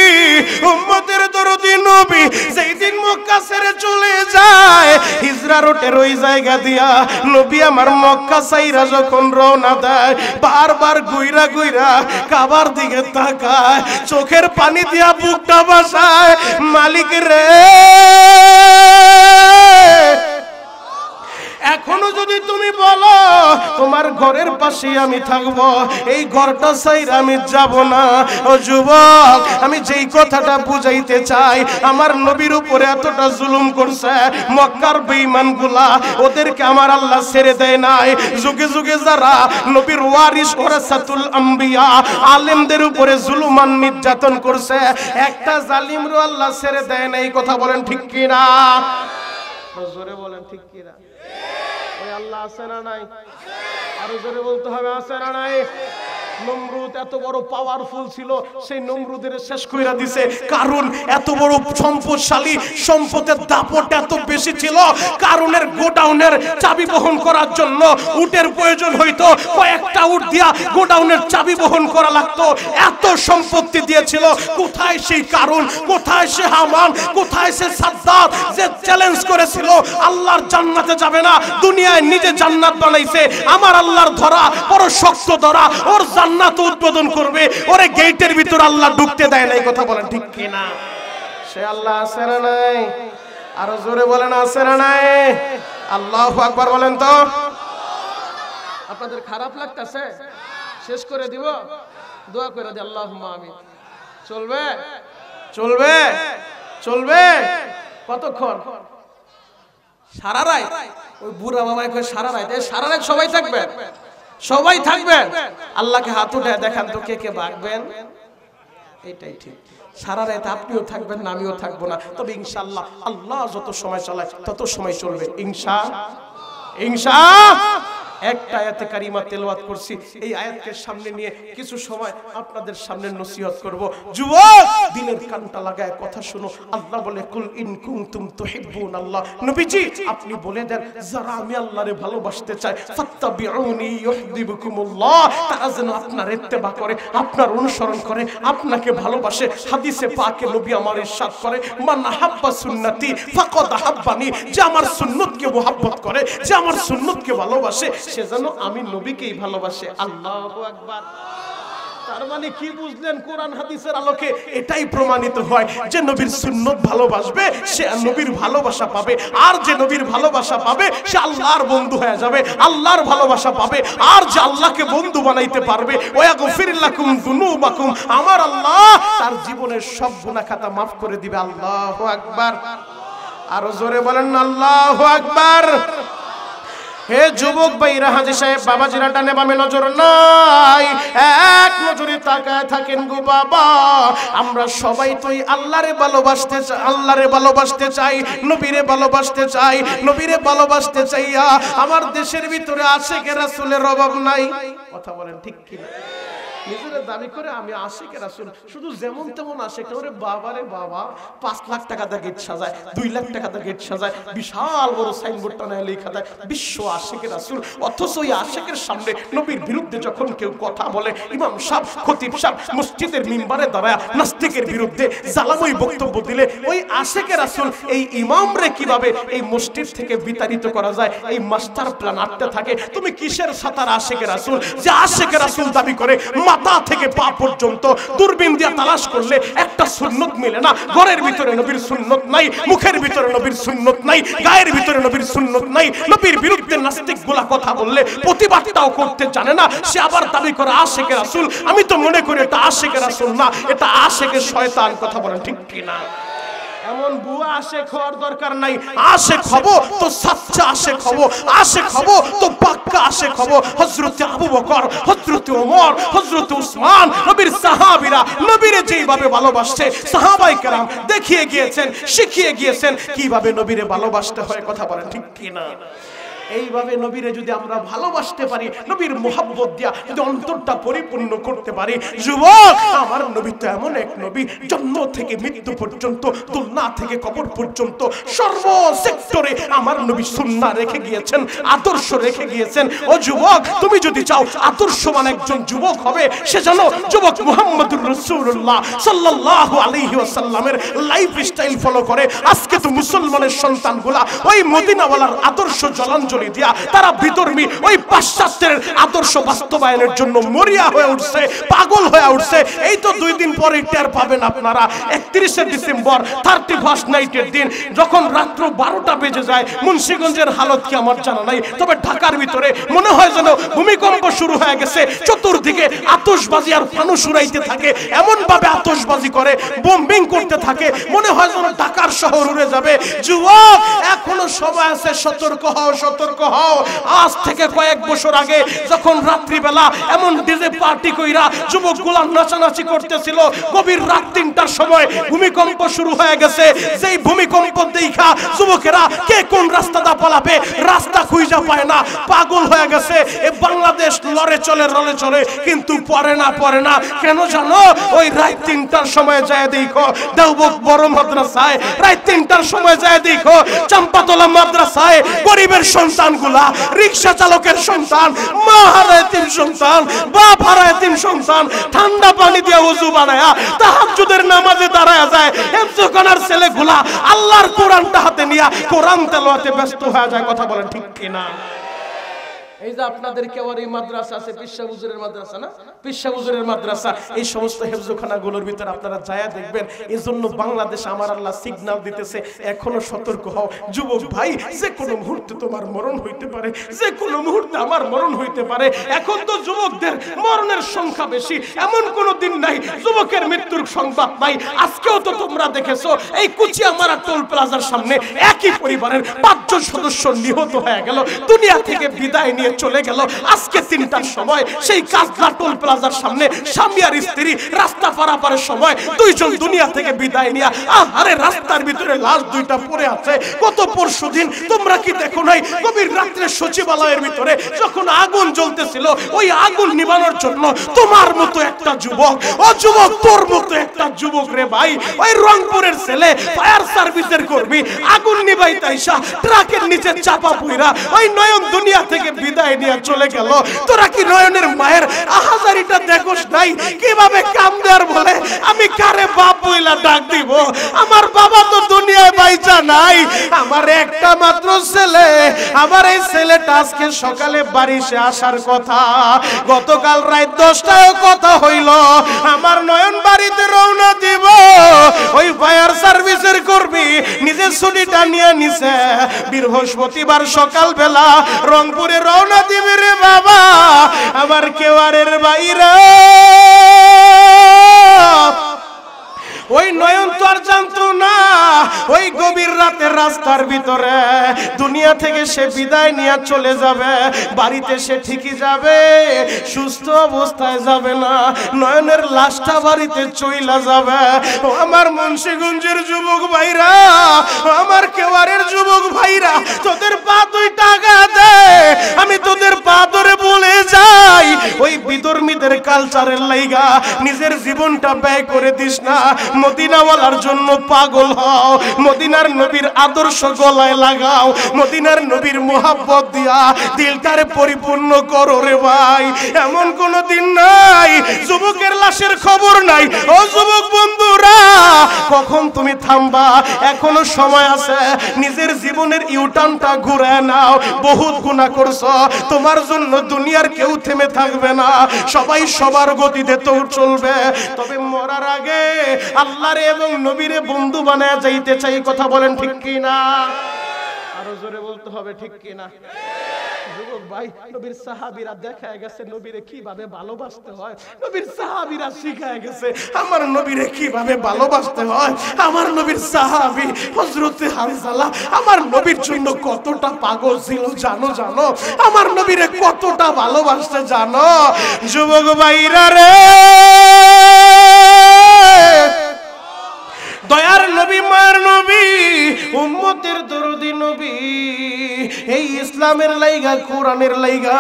উম্মতের দরদি নবী যেই দিন মক্কা ছেড়ে চলে যায়, হিজরা রোডের ওই জায়গা দিয়া নবী আমার মক্কা ছাইরা যখন রওনা দেয়, বারবার গুইরা গুইরা কাবার দিকে তাকায়, চোখের পানি দিয়া বুকটা ভাসায়, মালিক রে এখনো যদি তুমি বলো তোমার ঘরের পাশে আমি থাকবো, এই ঘরটা ছাইরা আমি যাব না। ও যুবক, আমি যেই কথাটা বুঝাইতে চাই, আমার নবীর উপরে এতটা জুলুম করছে মক্কার বেঈমানগুলা, ওদেরকে আমার আল্লাহ ছেড়ে দেয় নাই। যুগে যুগে যারা নবীর ওয়ারিস ওয়ারাসাতুল আম্বিয়া আলেমদের উপরে জুলুমান নির্যাতন করছে, একটা জালিমরও আল্লাহ ছেড়ে দেয় নাই। কথা বলেন ঠিক কিনা? জোরে বলেন ঠিক কিনা? ওই আল্লাহ আছে না নাই? আরো জোরে বলতে হবে, আছে না নাই? নমরুদ এত বড় পাওয়ারফুল ছিল, সেই নমরুদের শেষ কইরা দিছে। কারণ এত বড় সম্পদশালী, সম্পদের দাপট এত বেশি ছিল, কারণের গোডাউনের চাবি বহন করার জন্য উটের প্রয়োজন হইতো, কয়েকটা উট দিয়া গোডাউনের চাবি বহন করা লাগতো। এত সম্পত্তি দিয়েছিল। কোথায় সেই কারণ? কোথায় সে হামান? কোথায় সে সাদ্দাত যে চ্যালেঞ্জ করেছিল আল্লাহর জান্নাতে যাবে না, দুনিয়ায় নিজে জান্নাত বানাইছে। আমার আল্লাহর ধরা বড় শক্ত ধরা, ওর জান্নাত উদ্বোধন করবে, ওরে গেটের ভিতর আল্লাহ ঢুকতে দেয় না। এই কথা বলেন ঠিক কিনা? সে আল্লাহ আছে না নাই? আরো জোরে বলেন, আছে না নাই? আল্লাহু আকবার বলেন তো। আপনাদের খারাপ লাগতেছে? শেষ করে দিব, দোয়া করে দি আল্লাহুম্মা আমিন। চলবে? চলবে? চলবে? কতক্ষণ? সারা রাত? ওই বুড়া বাবাই কয় সারা রাত। এই সারা রাত সবাই থাকবে? সবাই থাকবেন? আল্লাহকে হাত উঠায় দেখান তো কে কে ভাগবেন। এটাই ঠিক। সারা রাত আপনিও থাকবেন না, আমিও থাকবো না, তবে ইনশাআল্লাহ আল্লাহ যত সময় চালায় তত সময় চলবে ইনশাআল্লাহ। একটা আয়াতে কারিমা তেলাওয়াত করছি, এই আয়াতকে সামনে নিয়ে কিছু সময় আপনাদের সামনে নসিহত করব। যুবক, দিনের কানটা লাগায় কথা শুনো। আল্লাহ বলে, কুল ইন কুনতুম তুহিব্বুনাল্লাহ, নবীজি আপনি বলে দেন যারা আমি আল্লাহরে ভালোবাসতে চাই, ফাত্তাবিউনি ইউহিব্বুকুমুল্লাহ, তারা যেন আপনার ইত্তেবা করে, আপনার অনুসরণ করে, আপনাকে ভালোবাসে। হাদিসে পাকে নবী আমার ইরশাদ করে, মান হাব্বা সুন্নতি ফাকাদ হাব্বানি, যে আমার সুন্নতকে মুহাব্বত করে, যে আমার সুন্নতকে ভালোবাসে, সে যেন আমি নবীকেই ভালোবাসে। আল্লাহু আকবার। তার মানে কি বুঝলেন? কোরআন হাদিসের আলোকে এটাই প্রমাণিত হয় যে নবীর সুন্নত ভালোবাসবে, সে নবীর ভালোবাসা পাবে, আর যে নবীর ভালোবাসা পাবে সে আল্লাহর বন্ধু হয়ে যাবে, আল্লাহর ভালোবাসা পাবে। আর যে আল্লাহকে বন্ধু বানাইতে পারবে, ওয়াগফির লাকুম যুনুবাকুম, আমার আল্লাহ তার জীবনের সব গুনাহ খাতা maaf করে দিবে। আল্লাহু আকবার। আরো জোরে বলেন আল্লাহু আকবার। হে যুবক ভাইরা, হাজী সাহেব বাবাজিরা ডানে বামে নজর নাই, এক নজরে তাকায় থাকেন গো বাবা। আমরা সবাই তো আল্লাহরে ভালোবাসতে চাই, আল্লাহরে ভালোবাসতে চাই, নবীরে ভালোবাসতে চাই, নবীরে ভালোবাসতে চাইয়া আমার দেশের ভিতরে আশিকে রাসূলের অভাব নাই। কথা বলেন ঠিক কিনা? নিজেরা দাবি করে আমি আশিকে রাসূল, শুধু যেমন তেমন আশিক। ওরে বাবা রে বাবা, 5 লাখ টাকা দিয়ে গেট সাজায়, 2 লাখ টাকা দিয়ে গেট সাজায়, বিশাল বড় সাইনবোর্ডটা নিয়ে লেখা দেয় বিশ্ব আশিকে রাসূল। অথচ ওই আশিকের সামনে নবীর বিরুদ্ধে যখন কেউ কথা বলে, ইমাম সাহেব, খতিব সাহেব মসজিদের মিম্বারে দাঁড়ায় নাস্তিকের বিরুদ্ধে জ্বালাময়ী বক্তব্য দিলে, ওই আশিকে রাসূল এই ইমামরে কিভাবে এই মসজিদ থেকে বিতাড়িত করা যায়, এই মাস্টার প্ল্যান আটতে থাকে। তুমি কিসের সাতার আশিকে রাসূল, যে আশিকে রাসূল দাবি করে মাথা থেকে পা পর্যন্ত দূরবীন দিয়ে তালাশ করলে একটা সুন্নত মিলে না। ঘরের ভিতরে নবীর সুন্নত নাই, মুখের ভিতরে নবীর সুন্নত নাই, গায়ের ভিতরে নবীর সুন্নত নাই। নবীর বিরুদ্ধে নাস্তিকগুলা কথা বললে প্রতিবাদটাও করতে জানে না, সে আবার দাবি করে আশিকে রাসূল। আমি তো মনে করি এটা আশিকে রাসূল না, এটা আশিকে শয়তান। কথা বলেন ঠিক কিনা? এমন বুয়া আশেক হওয়ার দরকার নাই। আশেক হব তো সাচ্চা আশেক হব, আশেক হব তো পাক্কা আশেক হব। হযরত আবু বকর, হযরত ওমর, হযরত উসমান, নবীর সাহাবীরা নবীরে যেইভাবে ভালোবাসছে, সাহাবায়ে কেরাম দেখিয়ে গিয়েছেন, শিখিয়ে গিয়েছেন কিভাবে নবীরে ভালোবাসতে হয়। কথা বলেন ঠিক কি না? এইভাবে নবীরে যদি আমরা ভালোবাসতে পারি, নবীর মোহাব্বত দিয়া যদি অন্তরটা পরিপূর্ণ করতে পারি, যুবক আমার নবী তো এমন এক নবী, জন্ম থেকে মৃত্যু পর্যন্ত, দুনিয়া থেকে কবর পর্যন্ত সর্ব সেক্টরে আমার নবী সুন্নাহ রেখে গিয়েছেন, আদর্শ রেখে গিয়েছেন। ও যুবক, তুমি যদি চাও আদর্শবান একজন যুবক হবে, সে যেন যুবক মুহাম্মদুর রাসূলুল্লাহ সাল্লাল্লাহু আলাইহি ওয়াসাল্লামের লাইফস্টাইল ফলো করে। আজকে তো মুসলমানের সন্তানগুলা ওই মদিনাওয়ালার আদর্শ জলাঞ্জলি দিয়া তারা বিধর্মী ওই পাশ্চাত্যের আদর্শ বাস্তবায়নের জন্য মরিয়া হয়ে উঠছে, পাগল হয়ে উঠছে। এই তো 2 দিন পরে টের পাবেন আপনারা। 31শে ডিসেম্বর 31st নাইটের দিন যখন রাত্র 12টা বেজে যায়, মুন্সিগঞ্জের হালত কি আমার জানা নাই, তবে ঢাকার ভিতরে মনে হয় যেন ভূমিকম্প শুরু হয়ে গেছে। চতুর্দিকে আতশবাজি আর ফানুস উড়াইতে থাকে, এমন ভাবে আতশবাজি করে, বোম্বিং করতে থাকে, মনে হয় যেন ঢাকার শহর উড়ে যাবে। যুবক এখনো সময় আছে, সতর্ক হও, সতর্ক হও। আজ থেকে কয়েক বছর আগে যখন রাত্রিবেলা এমন ডিজে পার্টি কইরা যুবকগুলা নাচানাচি করতেছিল, গভীর রাত 3টার সময় ভূমিকম্প শুরু হয়ে গেছে। যেই ভূমিকম্প দেখা যুবকেরা কে কোন রাস্তাটা পালাবে রাস্তা খুঁজে পায় না, পাগল হয়ে গেছে। এ বাংলাদেশ লড়ে চলে রলে চলে, কিন্তু পড়ে না। কেন জানো? ওই রাত 3টার সময় যায় দেখো দেওবন্দ বড় মাদ্রাসায়, রাত 3টার সময় যায় দেখো চম্পাতলা মাদ্রাসায় গরিবের সন্তানগুলা, রিকশা চালকের সন্তান, মা হারা এতিম সন্তান, বাপ হারা এতিম সন্তান, ঠান্ডা পানি দিয়ে ওযু বানায়া তাহাজ্জুদের নামাজে দাঁড়ায়া যায়। হেফজখানার ছেলেগুলা আল্লাহর কোরআনটা হাতে নিয়া কোরআন তেলাওয়াতে ব্যস্ত হয়ে যায়। কথা বলেন ঠিক কি না? এই যে আপনাদের কেওয়ারি মাদ্রাসা আছে, পিসা হুজুরের মাদ্রাসা না, পিসা হুজুরের মাদ্রাসা, এই সমস্ত হেফজখানাগুলোর ভিতর আপনারা যায়া দেখবেন। এজন্য বাংলাদেশ আমার আল্লাহ সিগন্যাল দিতেছে, এখনো সতর্ক হও যুবক ভাই, যে কোনো মুহূর্তে তোমার মরণ হইতে পারে, যে কোনো মুহূর্তে আমার মরণ হইতে পারে। এখন তো যুবকদের মরণের সংখ্যা বেশি, এমন কোনো দিন নাই যুবকের মৃত্যুর সংবাদ নাই। আজকেও তো তোমরা দেখেছো এই কুচিয়ামারা টোল প্লাজার সামনে একই পরিবারের 5 জন সদস্য নিহত হয়ে গেল, দুনিয়া থেকে বিদায় নিয়ে চলে গেল। আজকে 3টার সময় সেই কাজলা টোল প্লাজার সামনে স্বামী আর স্ত্রী রাস্তা পারাপারের সময় 2 জন দুনিয়া থেকে বিদায় নিয়ে আরে রাস্তার ভিতরে লাশ 2টা পড়ে আছে। গত পরশুদিন তোমরা কি দেখো নাই গভীর রাত্রে সচিবালয়ের ভিতরে যখন আগুন জ্বলতেছিল, ওই আগুন নিভানোর জন্য তোমার মতো একটা যুবক, ও যুবক তোর মতো একটা যুবক রে ভাই, ওই রংপুরের ছেলে ফায়ার সার্ভিসের কর্মী আগুন নিভাইতে আইসা ট্রাকের নিচে চাপা পইরা ওই নয়ন দুনিয়া থেকে বিদায় নিয়ে চলে গেল। তোরা কি নয়নের মায়ের আহাজারিটা দেখোস নাই? কিভাবে কান্দে আর বলে আমি কারে বাপ বইলা ডাক দিব? আমার বাবা তো দুনিয়ায় বাইচা নাই, আমার একটা মাত্র ছেলে। আমার এই ছেলেটা আজকে সকালে বাড়ি সে আসার কথা, গতকাল রাত 10টায় কথা হইল আমার নয়ন বাড়িতে রওনা দিব। ওই ফায়ার সার্ভিসের কর্মী নিজে ছুটিটা নিয়ে নিছে, বৃহস্পতিবার সকাল বেলা রংপুরে রওনা দিবে রে বাবা। আমার কেওয়ারের বাইরে ওই নয়ন তো আর জানতো না ওই গভীর রাতের রাস্তার ভিতরে দুনিয়া থেকে সে বিদায় নিয়ে চলে যাবে। বাড়িতে সে ঠিকই যাবে, সুস্থ অবস্থায় যাবে না, নয়নের লাশটা বাড়িতে চইলা যাবে। ও আমার মুন্সিগঞ্জের যুবক ভাইরা, আমার কেওয়ারের যুবক ভাইরা, তোদের পা 2 টাকা দে, আমি তোদের পা ধরে বলে যাই, ওই বিধর্মীদের কালচারের লাইগা নিজের জীবনটা ব্যয় করে দিস না। মদিনাওয়ালার জন্য পাগল হও, মদিনার নবীর আদর্শ গলায় লাগাও, মদিনার নবীর মোহাব্বত দিয়া দিলটারে পরিপূর্ণ করো রে ভাই। এমন কোন দিন নাই যুবকের লাশের খবর নাই। ও যুবক বন্ধুরা, কখন তুমি থামবা? এখনো সময় আছে, নিজের জীবনের ইউটার্নটা ঘুরে নাও। বহুত গুনাহ করছো, তোমার জন্য দুনিয়ার কেউ থেমে থাকবে না, সবাই সবার গতিতে তো চলবে। তবে মরার আগে আল্লাহরে এবং নবীরে বন্ধু বানায় যাইতে চাই। কথা বলেন ঠিক কি না? আরো জোরে বলতে হবে ঠিক কি না? যুবক ভাই, নবীর সাহাবীরা দেখায় গেছে নবীরে কিভাবে ভালোবাসতে হয়, নবীর সাহাবীরা শিখায় গেছে আমার নবীরে কিভাবে ভালোবাসতে হয়। আমার নবীর সাহাবী হযরত হানজালা আমার নবীর জন্য কতটা পাগল ছিল জানো, জানো আমার নবীরে কতটা ভালোবাসতে জানো। যুবক ভাইরা রে, দয়ার নবী, মার নবী, উম্মতের দরদি নবী, এই ইসলামের লাইগা, কোরআনের লাইগা,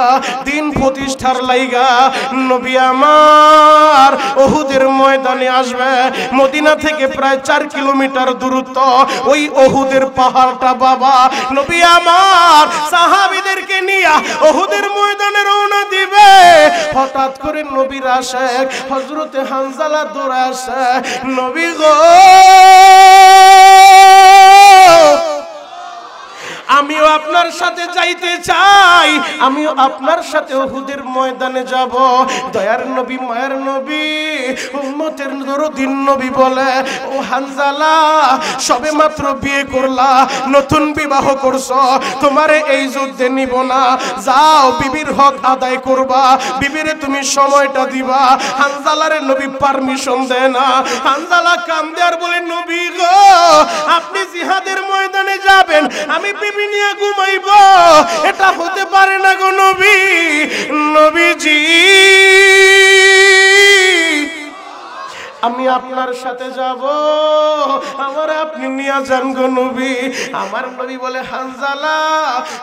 দিন প্রতিষ্ঠার লাইগা নবী আমার উহুদের ময়দানে আসবে। মদিনা থেকে প্রায় 4 কিলোমিটার দূরত্ব ওই উহুদের পাহাড়টা বাবা, নবী আমার সাহাবীদেরকে নিয়ে উহুদের ময়দানে রওনা দিবে। হঠাৎ করে নবীর আশিক হযরত হানজালা দৌড়ে আসে, নবী গো আমিও আপনার সাথে যাইতে চাই, আমিও আপনার সাথে উহুদের ময়দানে যাব। দয়ার নবী, মায়ের নবী, উম্মতের দরদিন নবী বলে, ও হানজালা সবে মাত্র বিয়ে করলা, নতুন বিবাহ করছো, তোমারে এই যুদ্ধে নিব না, যাও বিবির হক আদায় করবা, বিবিরে তুমি সময়টা দিবা। হানজালারে নবী পারমিশন দেয় না। হানজালা কান্দে আর বলে, নবী গো আপনি জিহাদের ময়দানে যাবেন, আমি বিবি নিয়ে ঘুমাইব, এটা হতে পারে না গো নবী। নবীজি আমি আপনার সাথে যাব, আমার আপনি নিয়ে যান গো নবী। আমার নবী বলে, হানজালা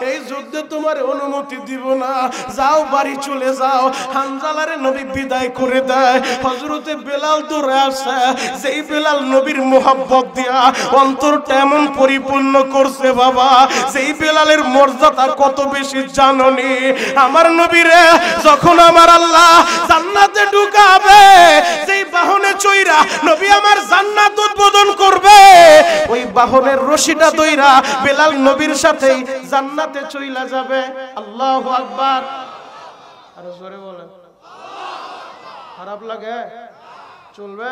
এই যুদ্ধে তোমার অনুমতি দিব না, যাও বাড়ি চলে যাও। হানজালারে নবী বিদায় করে দেয়। হযরতে বেলাল দৌড়ে আসে, যেই বেলাল নবীর মোহাব্বত দিয়া অন্তরটা এমন পরিপূর্ণ করছে বাবা, সেই বেলালের মর্যাদা কত বেশি জাননি। আমার নবীরে যখন আমার আল্লাহ জান্নাতে ঢুকাবে, যেই বাহনে চইরা নবী আমার জান্নাত উদ্বোধন করবে, ওই বাহনের রশিটা দইরা বেলাল নবীর সাথেই জান্নাতে চইলা যাবে। আল্লাহু আকবার। আর জোরে বলেন। খারাপ লাগে? চলবে?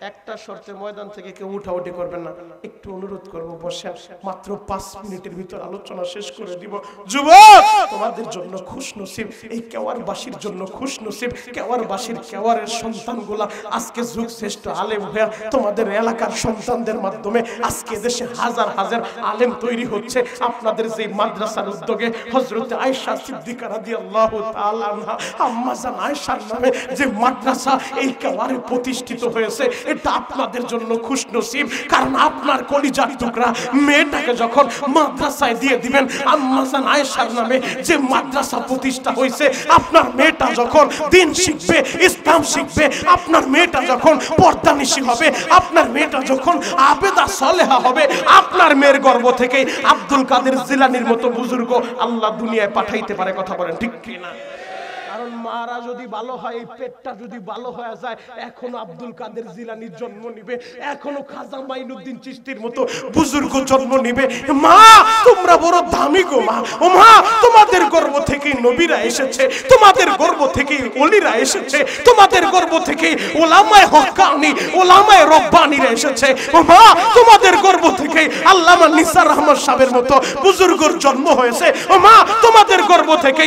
একটা শর্তে ময়দান থেকে কেউ উঠাউঠি করবেন না, একটু অনুরোধ করবো বসে, মাত্র 5 মিনিটের ভিতর আলোচনা শেষ করে দিব। যুবক তোমাদের জন্য খুশনসিব, এই কেওয়ারবাসীর জন্য খুশনসিব, কেওয়ারবাসীর কেওয়ারের সন্তানগুলা আজকে যুগ শ্রেষ্ঠ আলেম হয়ে তোমাদের এলাকার সন্তানদের মাধ্যমে আজকে দেশে হাজার হাজার আলেম তৈরি হচ্ছে। আপনাদের যে মাদ্রাসার উদ্যোগে হযরত আয়েশা সিদ্দিকা রাদিয়াল্লাহু তাআলা আনহা, আম্মা জান আয়েশার নামে যে মাদ্রাসা এই কেওয়ারে প্রতিষ্ঠিত হয়েছে, এটা আপনাদের জন্য খুশনসিব। কারণ আপনার কলিজার টুকরা মেয়েটাকে যখন মাদ্রাসায় দিয়ে দিবেন, আম্মা জান আয়েশার নামে যে মাদ্রাসা প্রতিষ্ঠা হয়েছে, আপনার মেয়েটা যখন দিন শিখবে, ইসলাম শিখবে, আপনার মেয়েটা যখন পর্দানিশী হবে, আপনার মেয়েটা যখন আবেদা সালেহা হবে, আপনার মেয়ের গর্ভ থেকে আব্দুল কাদের জিলানীর মতো বুজুর্গ আল্লাহ দুনিয়ায় পাঠাইতে পারে। কথা বলেন ঠিক কি না? কারণ মারা যদি ভালো হয়, এই পেটটা যদি ভালো হয়ে যায়, এখনো আব্দুল কাদের জিলানীর জন্ম নিবে, এখনো খাজা মাইনুদ্দিন চিশতির মতো বুজুর্গ জন্ম নিবে। মা তোমরা বড় দামি গো মা, ও মা তোমাদের গর্ভ থেকে নবীরা এসেছে, তোমাদের গর্ভ থেকে ওলিরা এসেছে, তোমাদের গর্ভ থেকে ওলামায়ে হক্কানি, ওলামায়ে রব্বানিরা এসেছে। ও মা তোমাদের গর্ভ থেকে আল্লামা নিসার আহমদ সাহেবের মতো বুজুর্গর জন্ম হয়েছে। ও মা তোমাদের গর্ভ থেকে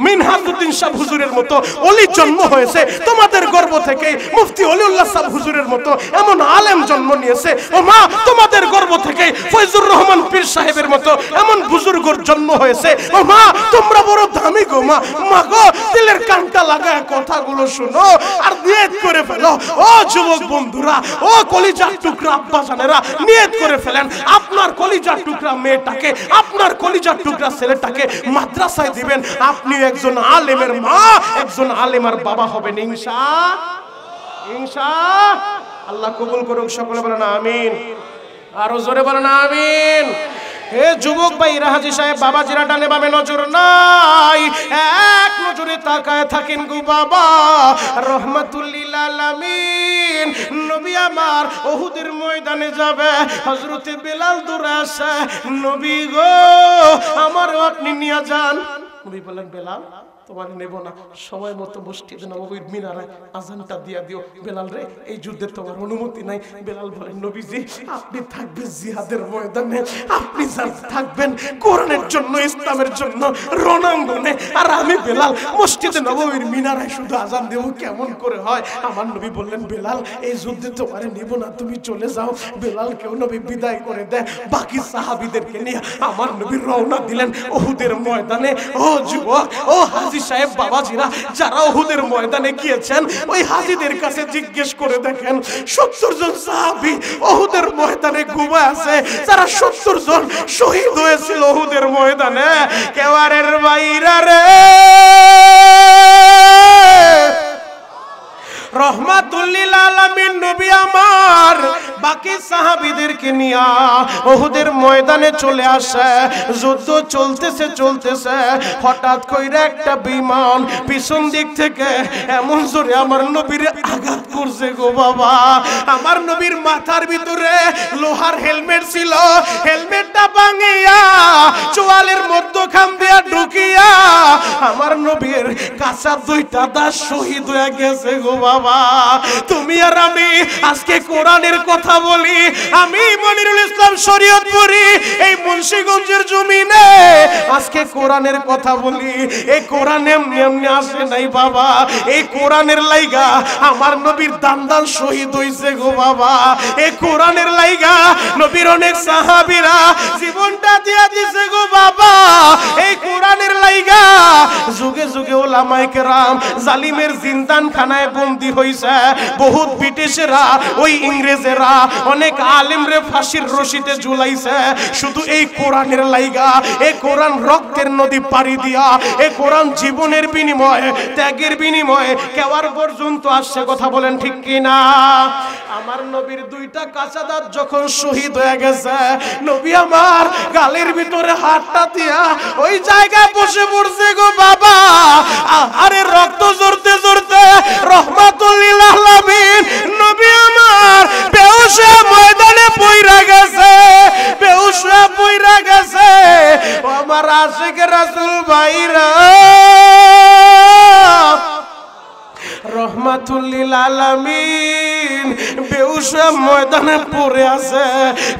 মিনহাজউদ্দিন সাহেব হুজুরের মতো ওলি জন্ম হয়েছে। তোমাদের গর্ভ থেকে মুফতি ওলিউল্লাহ সাহেব হুজুরের মতো এমন আলেম জন্ম নিয়েছে। ও মা তোমাদের গর্ভ থেকে ফয়জুর রহমান পীর সাহেবের মতো এমন বুজুর্গর জন্ম হয়েছে। ও মা তোমরা বড় দামি গো মা। মা গো দিলের কানটা লাগায় কথাগুলো শুনো আর নিয়ত করে ফেলো। ও যুবক বন্ধুরা, ও কলিজার টুকরা আব্বা জানেরা, নিয়ত করে ফেলেন আপনার কলিজার টুকরা মেয়েটাকে, আপনার কলিজার টুকরা ছেলেটাকে মাদ্রাসায় দিবেন। আপনি একজন আলেমের মা, একজন আলেমার বাবা হবেন ইনশাআল্লাহ। আল্লাহ কবুল করুক। সকলে বলেন আমিন। আরো জোরে বলেন আমিন। হে যুবক ভাইরা, হাজী সাহেব বাবাজিরা ডানে বামে নজর নাই, এক নজরে তাকায় থাকেন গো বাবা। রহমাতুল লিল আলামিন নবী আমার উহুদের ময়দানে যাবে, হযরতে বেলাল দৌড়ে আসে, নবী গো আমারও আপনি নিয়ে যান। নবী বলেন, বেলাল তোমার নেব না, সময় মতো মসজিদে নববীর মিনারে আজানটা দিয়া দিও। বেলাল রে, এই যুদ্ধে তোমার অনুমতি নাই। বেলাল বলেন, নবীজি আপনি থাকবেন জিহাদের ময়দানে, আপনি থাকবেন কোরআনের জন্য, ইসলামের জন্য রণাঙ্গনে, আর আমি বেলাল মসজিদে নববীর মিনারে শুধু আজান দেব, কেমন করে হয়? আমার নবী বললেন, বেলাল এই যুদ্ধে তোমারে নেব না, তুমি চলে যাও। বেলালকেও নবী বিদায় করে দেয়, বাকি সাহাবীদেরকে নিয়ে আমার নবী রওনা দিলেন উহুদের ময়দানে। ও যুবক, ও হাজী সাহেব, বাবাজিরা, যারা উহুদের ময়দানে গিয়েছেন ওই হাজীদের কাছে জিজ্ঞেস করে দেখেন, 70 জন সাহাবী উহুদের ময়দানে ঘুমায় আছে, যারা 70 জন শহীদ হয়েছিল উহুদের ময়দানে। কেওয়ারের বাইরা রে, রহমাতুল লিল আলামিন নবী আমার বাকি সাহাবীদেরকে নিয়ে উহুদের ময়দানে চলে আসে। যুদ্ধ চলতেছে, হঠাৎ কইরা একটা বিমান পিছন দিক থেকে এমন জোরে আমার নবীর আঘাত করছে গো বাবা। আমার নবীর মাথার ভিতরে লোহার হেলমেট ছিল, হেলমেটটা ভাঙিয়া চোয়ালের মধ্যখান দিয়া ঢুকিয়া আমার নবীর কাঁচা 2টা দাঁত শহীদ হয়ে গেছে গো বাবা। তুমি আর আমি আজকে কোরআনের কথা বলি, আমি মনিরুল ইসলাম শরীয়তপুরী এই মুন্সিগঞ্জের জমিনে আজকে কোরআনের কথা বলি। এই কোরআন এমনি এমনি আসে নাই বাবা, এই কোরআনের লাইগা আমার নবীর দান শহীদ হইছে গো বাবা। এই কোরআনের লাইগা নবীর অনেক সাহাবীরা জীবনটা দিয়া দিছে গো বাবা। এই কোরআনের লাইগা যুগে যুগে ওলামায়ে কেরাম জালিমের জিন্দানখানায় বন্দী হইছে। বহুত ব্রিটিশরা, ওই ইংরেজেরা অনেক আলেমরে ফাঁসির রশিতে ঝুলাইছে শুধু এই কোরআনের লাইগা। এই কোরআন রক্তের নদী পাড়ি দিয়া, এই কোরআন জীবনের বিনিময়ে, ত্যাগের বিনিময়ে কেওয়ার পর্যন্ত আসছে। কথা বলেন ঠিক কিনা? আমার নবীর 2টা কাঁচা দাঁত যখন শহীদ হয়ে গেছে, নবী আমার গালের ভিতরে হাতটা দিয়া ওই জায়গায় বসে পড়ছে গো বাবা। আরে রক্ত ঝরতে ঝরতে রহমাতুল লিল আলামিন নবী আমার বেহুশ হয়ে ময়দানে পইরা গেছে, বেহুশ হয়ে পইরা গেছে। আমার আশিক রাসূল ভাইরা, রহমাতুল লিল আলামিন বেহুশ হয়ে ময়দানে পড়ে আছে।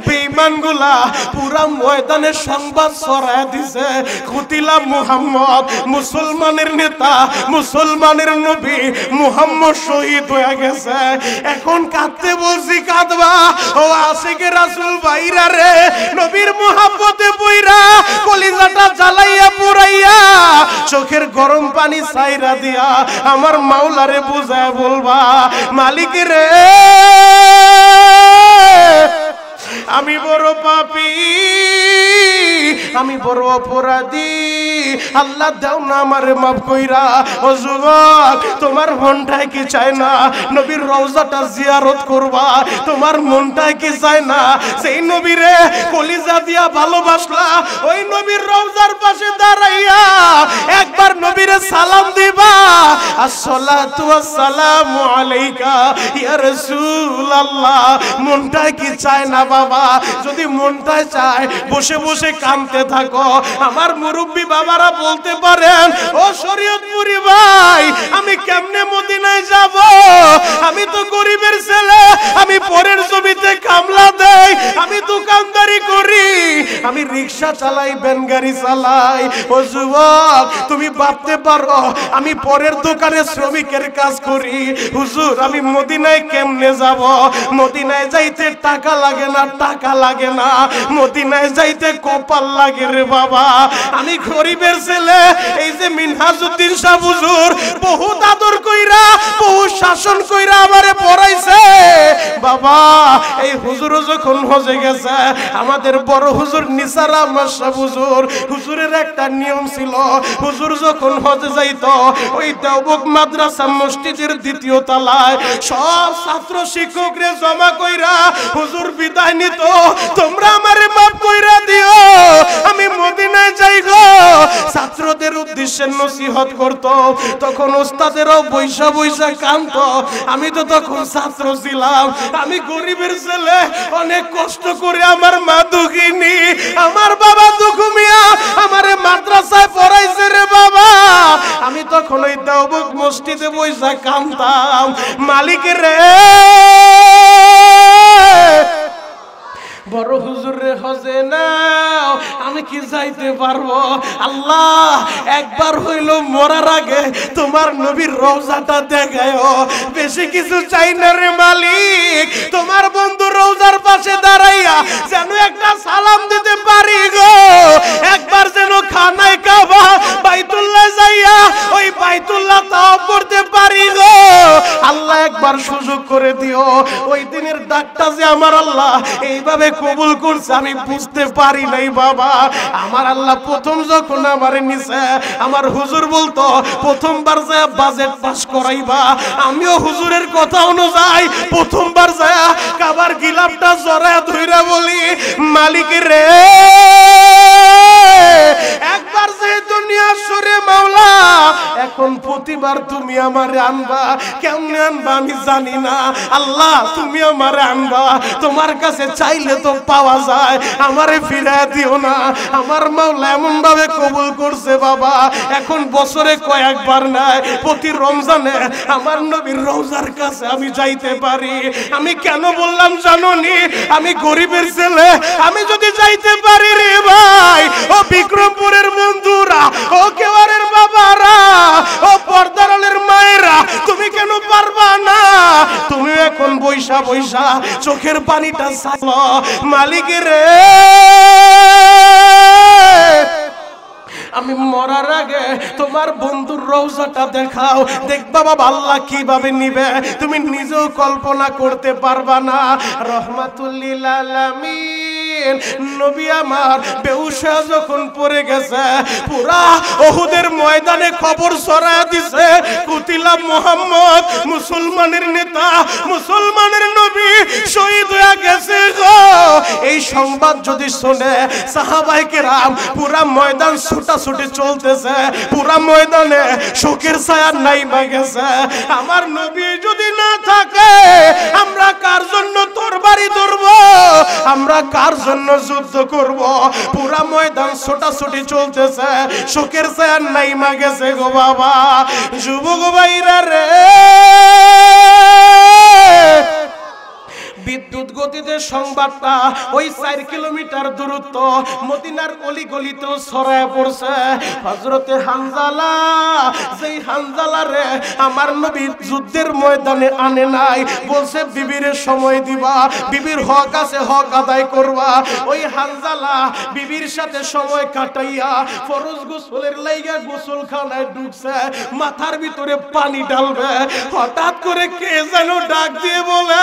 বেঈমানগুলা পুরা ময়দানে সংবাদ ছড়ায় দিছে, কুতিলা মুহাম্মদ, মুসলমানের নেতা, মুসলমানের নবী মুহাম্মদ শহীদ হয়ে গেছে। এখন কাঁদতে বলছি, কাঁদবা ও আশিকে রাসূল ভাইরা রে, নবীর মুহাব্বতে পইরা কলিজাটা জ্বালাইয়া পুরাইয়া চোখের গরম পানি ছাইরা দিয়া আমার মাওলারে বুঝায় বলবা, মালিক রে আমি বড় পাপী, আমি বড় অপরাধী, আল্লাহ দাও না আমারে মাফ কইরা। ও যুবক, তোমার মনটাই কি চায় না নবীর রওজাটা জিয়ারত করবা? তোমার মনটাই কি চায় না সেই নবীরে কলিজা দিয়া ভালোবাসলা, ওই নবীর রওজার পাশে দাঁড়াইয়া একবার নবীরে সালাম দিবা, আসসালাতু ওয়াসসালামু আলাইকা ইয়া রাসূলুল্লাহ? মনটাই কি চায় না বাবা? যদি মনটাই চায় বসে বসে কাঁদতে থাকো। আমার মুরব্বী বাবারা বলতে পারেন, ও শরীয়তপুরী ভাই, আমি কেমনে মদিনায় যাব? আমি তো গরিবের ছেলে, আমি পরের জমিতে কামলা দেই, আমি দোকানদারি করি, আমি রিকশা চালাই, ভ্যান গাড়ি চালাই। ও যুবক, তুমি ভাবতে পারো আমি পরের দোকানে শ্রমিকের কাজ করি। হুজুর, আমি মদিনায় কেমনে যাব? মদিনায় যাইতে টাকা লাগে না, টাকা লাগে না, মদিনায় যাইতে কপাল লাগে রে বাবা। আমি গরিবের ছেলে, এই যে মিনহাজউদ্দিন শাহ হুজুর বহুত আদর কইরা, বহুত শাসন কইরা আমারে পড়াইছে বাবা। এই হুজুর যখন হজে গেছে, আমাদের বড় হুজুর নিসার আহমদ শাহ হুজুর, হুজুরের একটা নিয়ম ছিল, হুজুর যখন হজে যাইতো ওই দেওবক মাদ্রাসা মসজিদের 2য় তলায় সব ছাত্র শিক্ষকরে জমা কইরা হুজুর বিদায় নিত, তোমরা আমারে মাফ কইরা দিও, আমি মদিনা চলে যাই গো। ছাত্রদের উদ্দেশ্যে নসিহত করত, তখন ওস্তাদেরও বৈশা বৈশা কান্ত। আমি তো তখন ছাত্র ছিলাম, আমি গরিবের ছেলে, অনেক কষ্ট করে আমার মা দুঃখিনী, আমার বাবা দুঃখমিয়া আমারে মাদ্রাসায় পড়াইছে রে বাবা। আমি তখন ওই দেওবন্দ মসজিদে বৈশা কামতাম, মালিকের রে বড় হুজুর রে হজে নাও, আমি কি যাইতে পারবো? আল্লাহ একবার হইল মরার আগে তোমার নবীর রওজাটা দেখায়ও, বেশি কিছু চাই না রে মালিক। তোমার বন্ধু রওজার পাশে দাঁড়াইয়া যেন একটা সালাম দিতে পারি গো, একবার যেন খানায় কাবা বাইতুল্লাহ যাইয়া ওই বাইতুল্লাহ তাওয়াফ করতে পারি গো। আল্লাহ একবার সুযোগ করে দিও। ওই দিনের ডাকটা যে আমার আল্লাহ এইভাবে কবুল করছে আমি বুঝতে পারি নাই বাবা। আমার আল্লাহ প্রথম যখন আমারে নিছে, আমার হুজুর বলতো প্রথমবার যায় বাজেট পাস করাইবা। আমিও হুজুরের কথা অনুযায়ী প্রথমবার যায় কাবার গিলাফটা জড়ায় ধইরা বলি, মালিক রে একবার যে দুনিয়া সরে মাওলা, এখন প্রতিবার তুমি আমারে আনবা। কেমনে আনবা আমি জানি না, আল্লাহ তুমি আমারে আনবা। তোমার কাছে চাইলে তো পাওয়া যায়, আমারে ফিরায় দিও না। আমার মাওলা এমন ভাবে কবুল করছে বাবা, এখন বছরে কয়েকবার নাই, প্রতি রমজানে আমার নবীর রওজার কাছে আমি যাইতে পারি। আমি কেন বললাম জানোনি? আমি গরিবের ছেলে, আমি যদি যাইতে পারি রে ভাই, ও বিক্রমপুরের বন্ধুরা, ও কেওয়ারের বাবারা, ও পর্দারের মায়েরা, তুমি কেন পারবা না? তুমি এখন বৈশা বৈশা চোখের পানিটা ছাড়ো, মালিকের রে আমি মরার আগে তোমার বন্ধুর রওজাটা দেখাও, দেখবা বাবা আল্লাহ কিভাবে নিবে তুমি নিজেও কল্পনা করতে পারবা না। রহমাতুল লিল আলামিন নবী আমার বেহুশ যখন পড়ে গেছে, পুরা উহুদের ময়দানে খবর ছড়ায় দিছে, কুতিলা মুহাম্মদ মুসলমানের নেতা, মুসলমানের নবী শহীদ হয়ে গেছে গো। এই সংবাদ যদি শুনে সাহাবায়ে কেরাম পুরা ময়দান ছুটাছুটি চলতেছে, পুরা ময়দানে শোকের ছায়া নাইমা গেছে। আমার নবী যদি না থাকে আমরা কার জন্য তরবারি ধরব? আমরা কার জন্য যুদ্ধ করব? পুরা ময়দান ছোটাছুটি চলতেছে, শোকের ছায়া নাইমা গেছে গো বাবা। যুবক ভাইরা রে, বিদ্যুৎ গতিতে সংবাদটা ওই 4 কিলোমিটার দূরত্ব মদিনার অলিগলিতেও ছড়ায় পড়ছে। হযরতে হানজালা, যেই হানজালা রে আমার নবী যুদ্ধের ময়দানে আনে নাই, বলছে বিবির সময় দিবা, বিবির হক আছে হক আদায় করবা। ওই হানজালা বিবির সাথে সময় কাটাইয়া ফরজ গোসলের লাইগা গোসলখানায় ঢুকছে, মাথার ভিতরে পানি ঢালবে, হঠাৎ করে কে যেন ডাক দিয়ে বলে,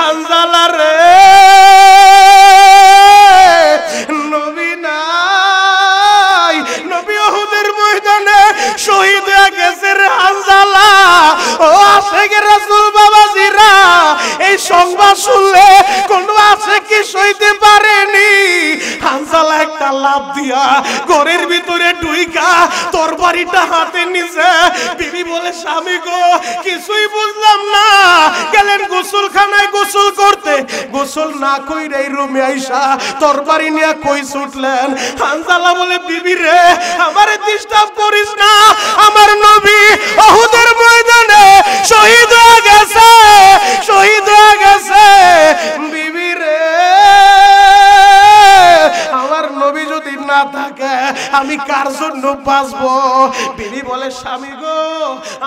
হানজালা রে নবী নাই, নবী উহুদের ময়দানে শহীদ হয়ে গেছে রে হানজালা। ও আশিকে রাসূল বাবাজিরা, এই সংবাদ শুনলে কোন আশিকি সইতে পারেনি। হানজালা একটা লাফ দিয়া ঘরের ভিতরে ঢুইকা তরবারিটা হাতে নিছে। বিবি বলে, স্বামী গো কিছুই বুঝলাম না, গেলেন গোসলখানায় গোসল করতে, গোসল না কইরা এই রুমে আইসা তরবারি নিয়ে কই ছুটলেন? হানজালা বলে, বিবি রে আমারে ডিস্টার্ব করিস না, আমার নবী উহুদের ময়দানে শহীদ হয়ে গেছে, শহীদ হয়ে গেছে। বিবি রে আমার নবী যদি না থাকে আমি কার জন্য বাঁচবো? বিবি বলে, স্বামী গো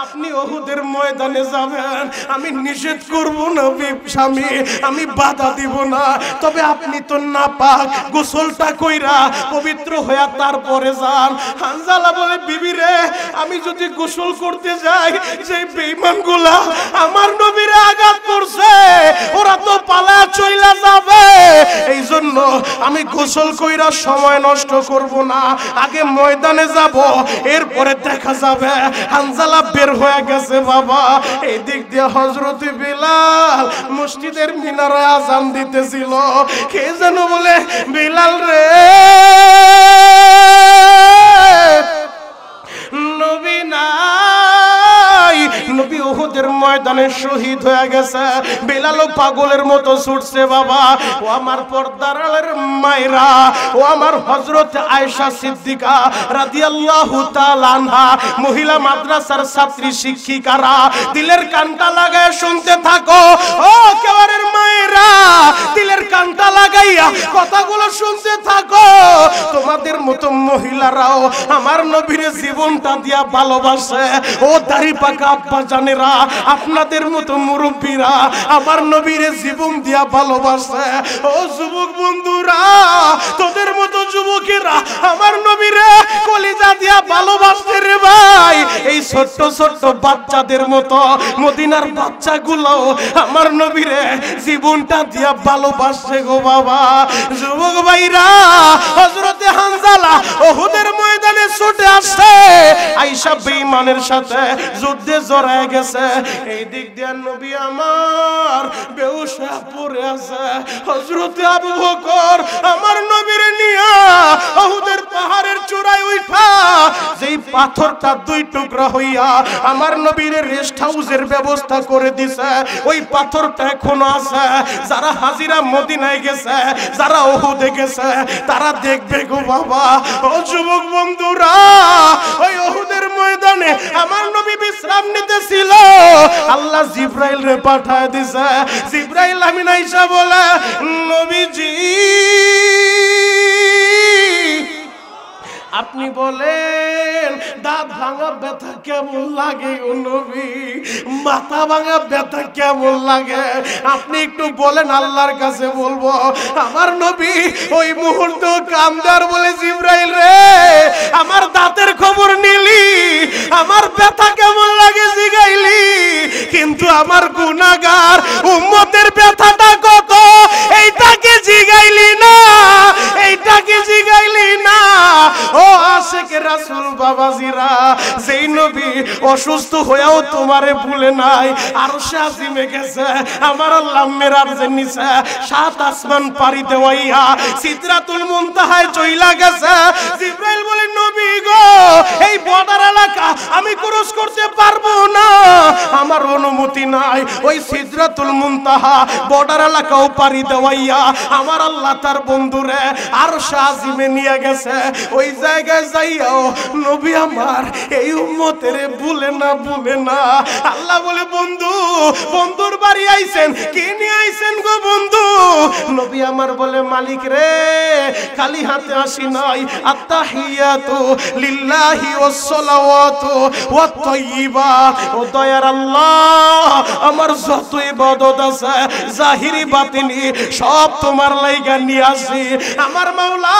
আপনি উহুদের ময়দানে যাবেন, আমি নিষেধ করব না স্বামী, আমি বাধা দিব না, তবে আপনি তো নাপাক, গোসলটা কইরা পবিত্র হইয়া তারপরে যান। হানজালা বলে, বিবি রে আমি যদি গোসল করতে যাই, যে বেঈমানগুলা আমার নবীরে আঘাত করছে ওরা তো পালা চইলা যাবে, এই জন্য আমি গোসল কইরা সময় নষ্ট করব না, আগে ময়দানে যাব, এরপরে দেখা যাবে। হানজালা বের হয়ে গেছে বাবা। এই দিক দিয়ে হযরতে বিলাল মসজিদের মিনারায় আযান দিতেছিল। কে যেন বলে, বিলাল রে ময়দানে শহীদ হয়ে গেছে। বেলালও পাগলের মতো ছুটছে বাবা। ও আমার পর্দার আড়ালের মায়েরা, ও আমার হযরত আয়েশা সিদ্দিকা রাদিয়াল্লাহু তাআলা আনহা, মহিলা মাদ্রাসার ছাত্রী শিক্ষিকারা, দিলের কানটা লাগায় শুনতে থাকো। ও কেওয়ারের মায়েরা, দিলের কানটা লাগাইয়া কথাগুলো শুনতে থাকো। তোমাদের মতো মহিলারাও আমার নবীর জীবনটা দিয়া ভালোবাসে। ও দাড়ি পাকা আব্বা জানেরা, আপনাদের মতো মুরব্বীরা আমার নবীর জীবন দিয়া ভালোবাসে। ও যুবক বন্ধুরা, তোদের মতো যুবকেরা আমার নবীরে কলিজা দিয়া ভালোবাসে রে ভাই। এই ছোট্ট ছোট্ট বাচ্চাদের মতো মদিনার বাচ্চাগুলো আমার নবীরে জীবনটা দিয়া ভালোবাসে গো বাবা। যুবক ভাইরা, হযরতে হানজালা উহুদের ময়দানে ছুটে আসছে। আয়েশা বেঈমানের সাথে যুদ্ধে জড়ায় গেছে। এই দিক দিয়ে নবী আমার বেহুশ হয়ে পড়ে আছে। হযরতে আবু বকর আমার নবীরে নিয়া উহুদের পাহাড়ের চূড়ায় উঠা, যেই পাথরটা দুই টুকরা হইয়া আমার নবীর রেস্ট হাউসের ব্যবস্থা করে দিছে, ওই পাথরটা এখনো আছে। যারা হাজিরা মদিনায় গেছে, যারা উহুদে গেছে, তারা দেখবে গো বাবা। ও যুবক বন্ধুরা, ওই উহুদের ময়দানে আমার নবী বিশ্রাম নিতেছিল। আল্লাহ জিবরাইল রে পাঠায় দিছে। জিবরাইল আমিন আয়েশা বলে, নবীজি আপনি বলেন দাঁত ভাঙা ব্যথা কেমন লাগে ও নবী, মাথা ভাঙা ব্যথা কেমন লাগে, আপনি একটু বলেন, আল্লাহর কাছে বলবো। আমার নবী ওই মুহূর্তে কামদার বলে, জিবরাইল রে আমার দাঁতের খবর নিলি, আমার ব্যথা কেমন লাগে জিগাইলি, কিন্তু আমার গুনাহগার উম্মতের ব্যথাটা কত এইটাকে জিগাইলি না, এইটাকে জিগাইলি না। ও আশিকে রাসূল বাবাজিরা, যেই নবী অসুস্থ হয়েও তোমারে ভুলে নাই, আরশে আজিমে গেছে, আমার আল্লাহ মেরাজের নিচে 7 আসমান পাড়ি দেওয়াইয়া সিদরাতুল মুনতাহায় চইলা গেছে। জিবরাইল বলে, নবী গো এই বর্ডার এলাকা আমি ক্রস করতে পারবো না, আমার অনুমতি নাই। ওই সিদরাতুল মুনতাহা বর্ডার এলাকাও পাড়ি দেওয়াইয়া আমার আল্লাহ তার বন্ধুরে আরশে আজিমে নিয়ে গেছে। ওই জায়গায় যাইয়াও নবী আমার এই উম্মতেরে ভুলে না, ভুলে না। আল্লাহ বলে, বন্ধু বন্ধুর বাড়ি আইছেন, কি নিয়ে আইছেন গো বন্ধু? নবী আমার বলে, মালিক রে খালি হাতে আসি নাই, আত্তাহিয়াতু লিল্লাহি ওয়াস সালাওয়াতু ওয়াত তাইয়্যিবাত। ও দয়ার আল্লাহ, আমার যত ইবাদত আছে জাহিরি বাতিনি সব তোমার লাইগা নিয়ে আসি। আমার মাওলা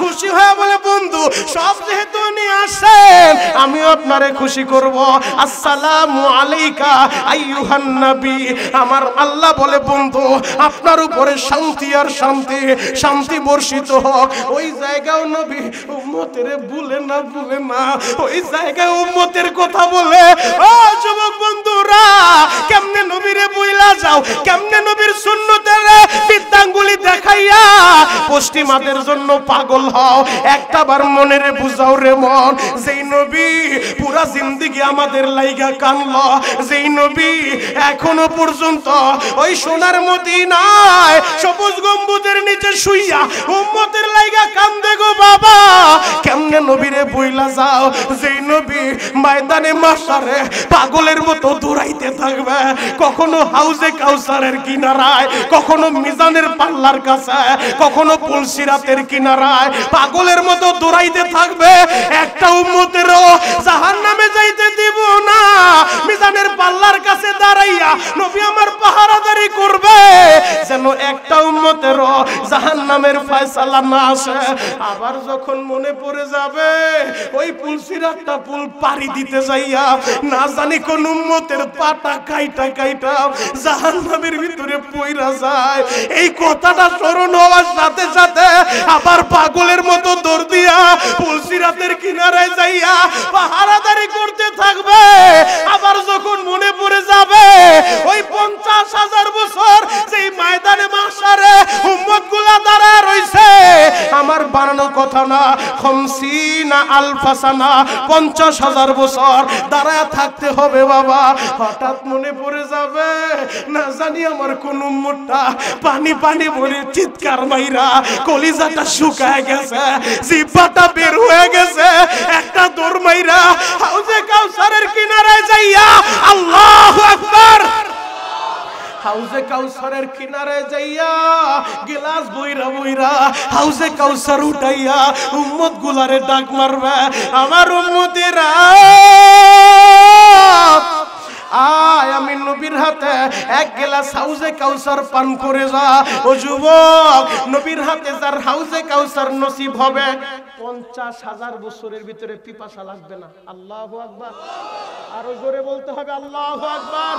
খুশি হয়ে বলে, বন্ধু সব যেহেতু নিয়ে আসেন আমিও আপনারে খুশি করব। আসসালামু আলাইকা আইয়ুহান নবী। আমার আল্লাহ বলে, বন্ধু আপনার উপরে শান্তি আর শান্তি, শান্তি বর্ষিত হোক। ওই জায়গাও নবী উম্মতের ভুলে না, ভুলে না। ওই জায়গায় উম্মতের কথা বলে। ও যুবক বন্ধুরা, কেমনে নবীরে বইলা যাও, কেমনে নবীর সুন্নতের বিদ্যাঙ্গুলি দেখাইয়া পশ্চিমাদের জন্য পাগল হও। একটা বার মনেরে বুঝাও রে মন, যেই নবী পুরা জিন্দেগি আমাদের লাইগা কানলো, যেই নবী এখনো পর্যন্ত ওই সোনার মদিনায় সবুজ গম্বুজের নিচে শুইয়া উম্মতের লাইগা কান্দে গো বাবা। কেমনে নবীরে বইলা যাও, যেই নবী ময়দানে মাশারে পাগলের মতো দৌড়াইতে থাকবে, কখনো হাউজে কাউসারের কিনারায়, কখনো মিজানের পাল্লার কাছে, কখনো পুলসিরাতের কিনারায় পাগলের মতো দৌড়াইতে থাকবে। একটা উম্মতেরও জাহান্নামে যাইতে দিব না। মিজানের পাল্লার কাছে দাঁড়াইয়া নবী আমার পাহারাদারি করবে, যেন একটা উম্মতেরও জাহান্নামের ফয়সালা না আসে। আবার যখন মনে পড়ে যাবে ওই পুলসিরাতটা পুল পাড়ি দিতে যাইয়া না জানি কোন উম্মতের পাটা কাইটা কাইটা জাহান্নামের ভিতরে পইরা যায়, এই কথাটা স্মরণ হওয়ার সাথে সাথে আবার পাগলের মতো দৌড় দিয়া পুলসিরাতের কিনারায় যাইয়া পাহারাদারি করতে থাকবে। আবার যখন মনে পড়ে যাবে ওই 50,000 বছর যেই ময়দানে মাশারে উম্মতগুলা দাঁড়ায় রইছে, আমার বানানো কথা কথা না, 50,000 সানা, 50,000 বছর দাঁড়ায় থাকতে হবে বাবা। হঠাৎ মনে পড়ে যাবে না জানি আমার কোন উম্মতটা পানি পানি বলে চিৎকার মাইরা কলিজাটা শুকায় গেছে, জিহ্বাটা বের হয়ে গেছে, একটা দৌড় মাইরা হাউজে কাউসারের কিনারায় যাইয়া আল্লাহু আকবার, হাউজে কাউসারের কিনারায় যাইয়া গিলাস বইরা বইরা হাউজে কাউসার উঠাইয়া উম্মত গুলারে ডাক মারবে, আমার উম্মতেরা আয় আমি নবীর হাতে এক গ্লাস হাউজে কাউসার পান করে যা। ও যুবক, নবীর হাতে যার হাউজে কাউসার নসিব হবে 50,000 বছরের ভিতরে পিপাসা লাগবে না। আল্লাহু আকবার, আরো জোরে বলতে হবে আল্লাহু আকবার।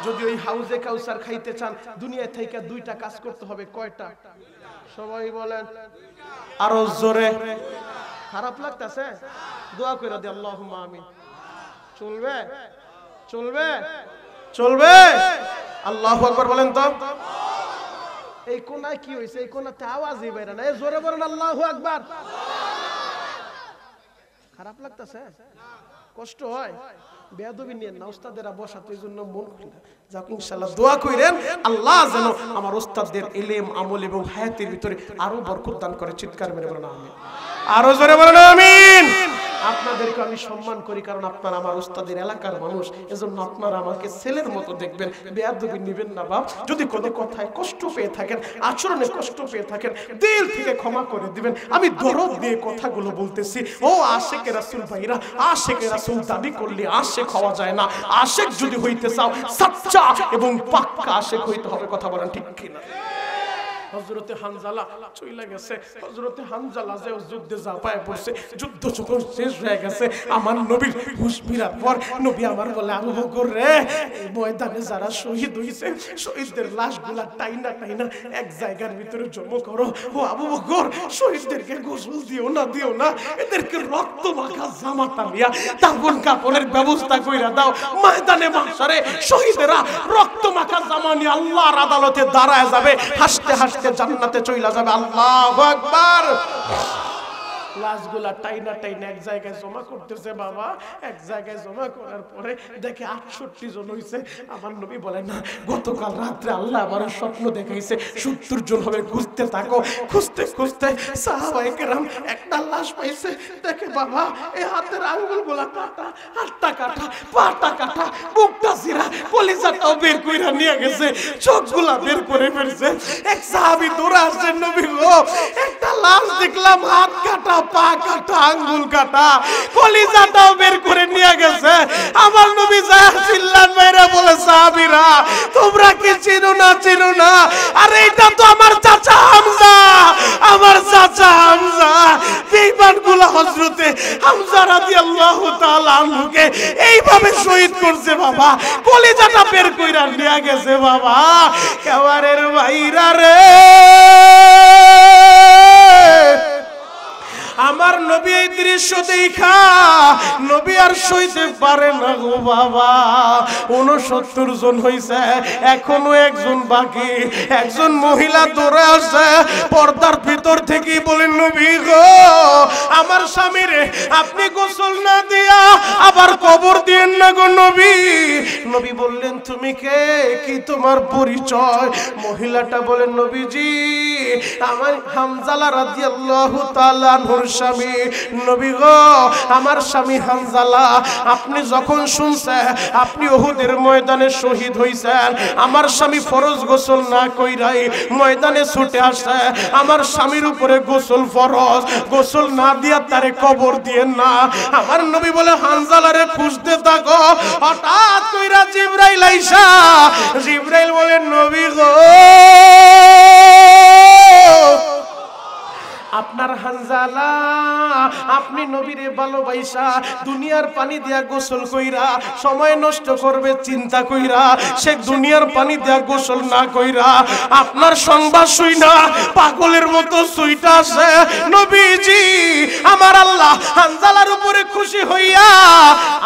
যদি ওই হাউজে কাউসার খাইতে চান দুনিয়া থেকে 2টা কাজ করতে হবে। কয়টা? সবাই বলেন আরো জোরে। খারাপ লাগতেছে? দোয়া করে দে আল্লাহুম্মা আমিন। চলবে চলবে চলবে? আল্লাহু আকবার বলেন তো। এই কোনায় কি হইছে? এই কোনাতে আওয়াজই বাইরে না, এই জোরে বলেন আল্লাহু আকবার। খারাপ লাগতেছে? কষ্ট হয়? বেয়াদবি নিয়ে না, উস্তাদেরা বসাতে এই জন্য মন খুলে যাক। ইনশাআল্লাহ দোয়া কইরেন আল্লাহ যেন আমার উস্তাদদের ইলম আমল এবং হায়াতের ভিতরে আরো বরকত দান করে। চিৎকার মেরে বলেন আমিন। আরো জোরে বলেন আমিন। আপনাদেরকে আমি সম্মান করি কারণ আপনারা আমার উস্তাদের এলাকার মানুষ, এজন্য আপনারা আমাকে ছেলের মতো দেখবেন, বেয়াদবি নেবেন না বাপ। যদি কোনো কথায় কষ্ট পেয়ে থাকেন, আচরণে কষ্ট পেয়ে থাকেন, দিল থেকে ক্ষমা করে দিবেন। আমি দরদ দিয়ে কথাগুলো বলতেছি। ও আশেকে রাসূল ভাইরা, আশেকে রাসূল দাবি করলে আশেক হওয়া যায় না। আশেক যদি হইতে চাও সাচ্চা এবং পাক্কা আশেক হইতে হবে। কথা বলেন ঠিক কিনা? হযরতে হানজালা চইলা গেছে, হযরতে হানজালা যে যুদ্ধে ঝাঁপায় পড়ছে, যুদ্ধ যখন শেষ হয়ে গেছে আমার নবীর হুঁশ ফিরার পর নবী আমার বলে, আবু বকর রে, এই ময়দানে যারা শহীদ হইছে শহীদদের লাশগুলা টাইনা টাইনা এক জায়গার ভিতরে জমা করো। ও আবু বকর, শহীদদেরকে গোসল দিও না, দিও না, এদেরকে রক্ত মাখা জামাটা নিয়া দাফন কাফনের ব্যবস্থা কইরা দাও। ময়দানে মাহশারে শহীদেরা রক্ত মাখা জামা নিয়ে আল্লাহর আদালতে দাঁড়ায় যাবে, হাসতে হাসতে জান্নাতে চইলা যাবে। আল্লাহু আকবার। লাশগুলা টাইনা টাইনা এক জায়গায় জমা করতেছে বাবা। এক জায়গায় জমা করার পরে দেখে 68 জন হইছে। আমার নবী বলেন না, গতকাল রাতে আল্লাহ আমার স্বপ্ন দেখাইছে 70 জন হবে। খুঁজতে থাকো, খুঁজতে খুঁজতে সাহাবায়ে কেরাম একটা লাশ পাইছে। দেখে বাবা এই হাতের আঙ্গুলগুলা কাটা, হাতটা কাটা, পাটা কাটা, বুকটা ছিঁড়া, কলিজাটাও বের কইরা নিয়ে গেছে, চোখগুলা বের করে ফেলছে। এক সাহাবী দৌড়ে আসছে, নবী গো একটা লাশ দেখলাম, হাত কাটা, পা কাটা, আঙ্গুল কাটা, কলিজাটাও বের করে নিয়ে গেছে। আমার নবী যায় চিল্লান মেরে বলে, সাহাবীরা তোমরা কি চিনো না? চিনো না? আরে এটা তো আমার চাচা হামজা, আমার চাচা হামজা। বেঈমানগুলো হযরতে হামজা রাদিয়াল্লাহু তাআলা আনহুকে এইভাবে শহীদ করছে বাবা, কলিজাটা বের কইরা নিয়ে গেছে বাবা। কেওয়ারের ভাইরা রে, আমার নবী এই দৃশ্য দেখা নবী আর সইতে পারে না গো বাবা। 69 জন হইছে, এখনো একজন বাকি। একজন মহিলা দৌড়ে আসে, পর্দার ভিতর থেকে বলেন, নবী গো আমার স্বামীরে আপনি গোসল না দিয়া আবার কবর দিয়েন না গো নবী। নবী বললেন, তুমি কে, কি তোমার পরিচয়? মহিলাটা বলেন, নবীজি আমার হামজালা রাদিয়াল্লাহু তাআলা আনহুর স্বামী। নবী গো আমার স্বামী হামজালা, আপনি যখন শুনছেন আপনি উহুদের ময়দানে শহীদ হইছেন, আমার স্বামী ফরজ গোসল না কইরাই ময়দানে ছুটে আসে। আমার স্বামীর উপরে গোসল ফরজ, গোসল না দিয়া তারে কবর দিয়েন না। আমার নবী বলে, হামজালারে খুঁজতে থাকো। হঠাৎ কইরা জিবরাইল আইসা, জিবরাইল বলেন, নবী গো আপনার হানজালা, আপনি নবীরে ভালোবাসা দুনিয়ার পানি দিয়া গোসল কইরা সময় নষ্ট করবে চিন্তা কইরা সে দুনিয়ার পানি দিয়া গোসল না কইরা আপনার সংবাদ শুইনা পাগলের মতো সুইটা আসে। নবীজি আমার আল্লাহ হানজালার উপরে খুশি হইয়া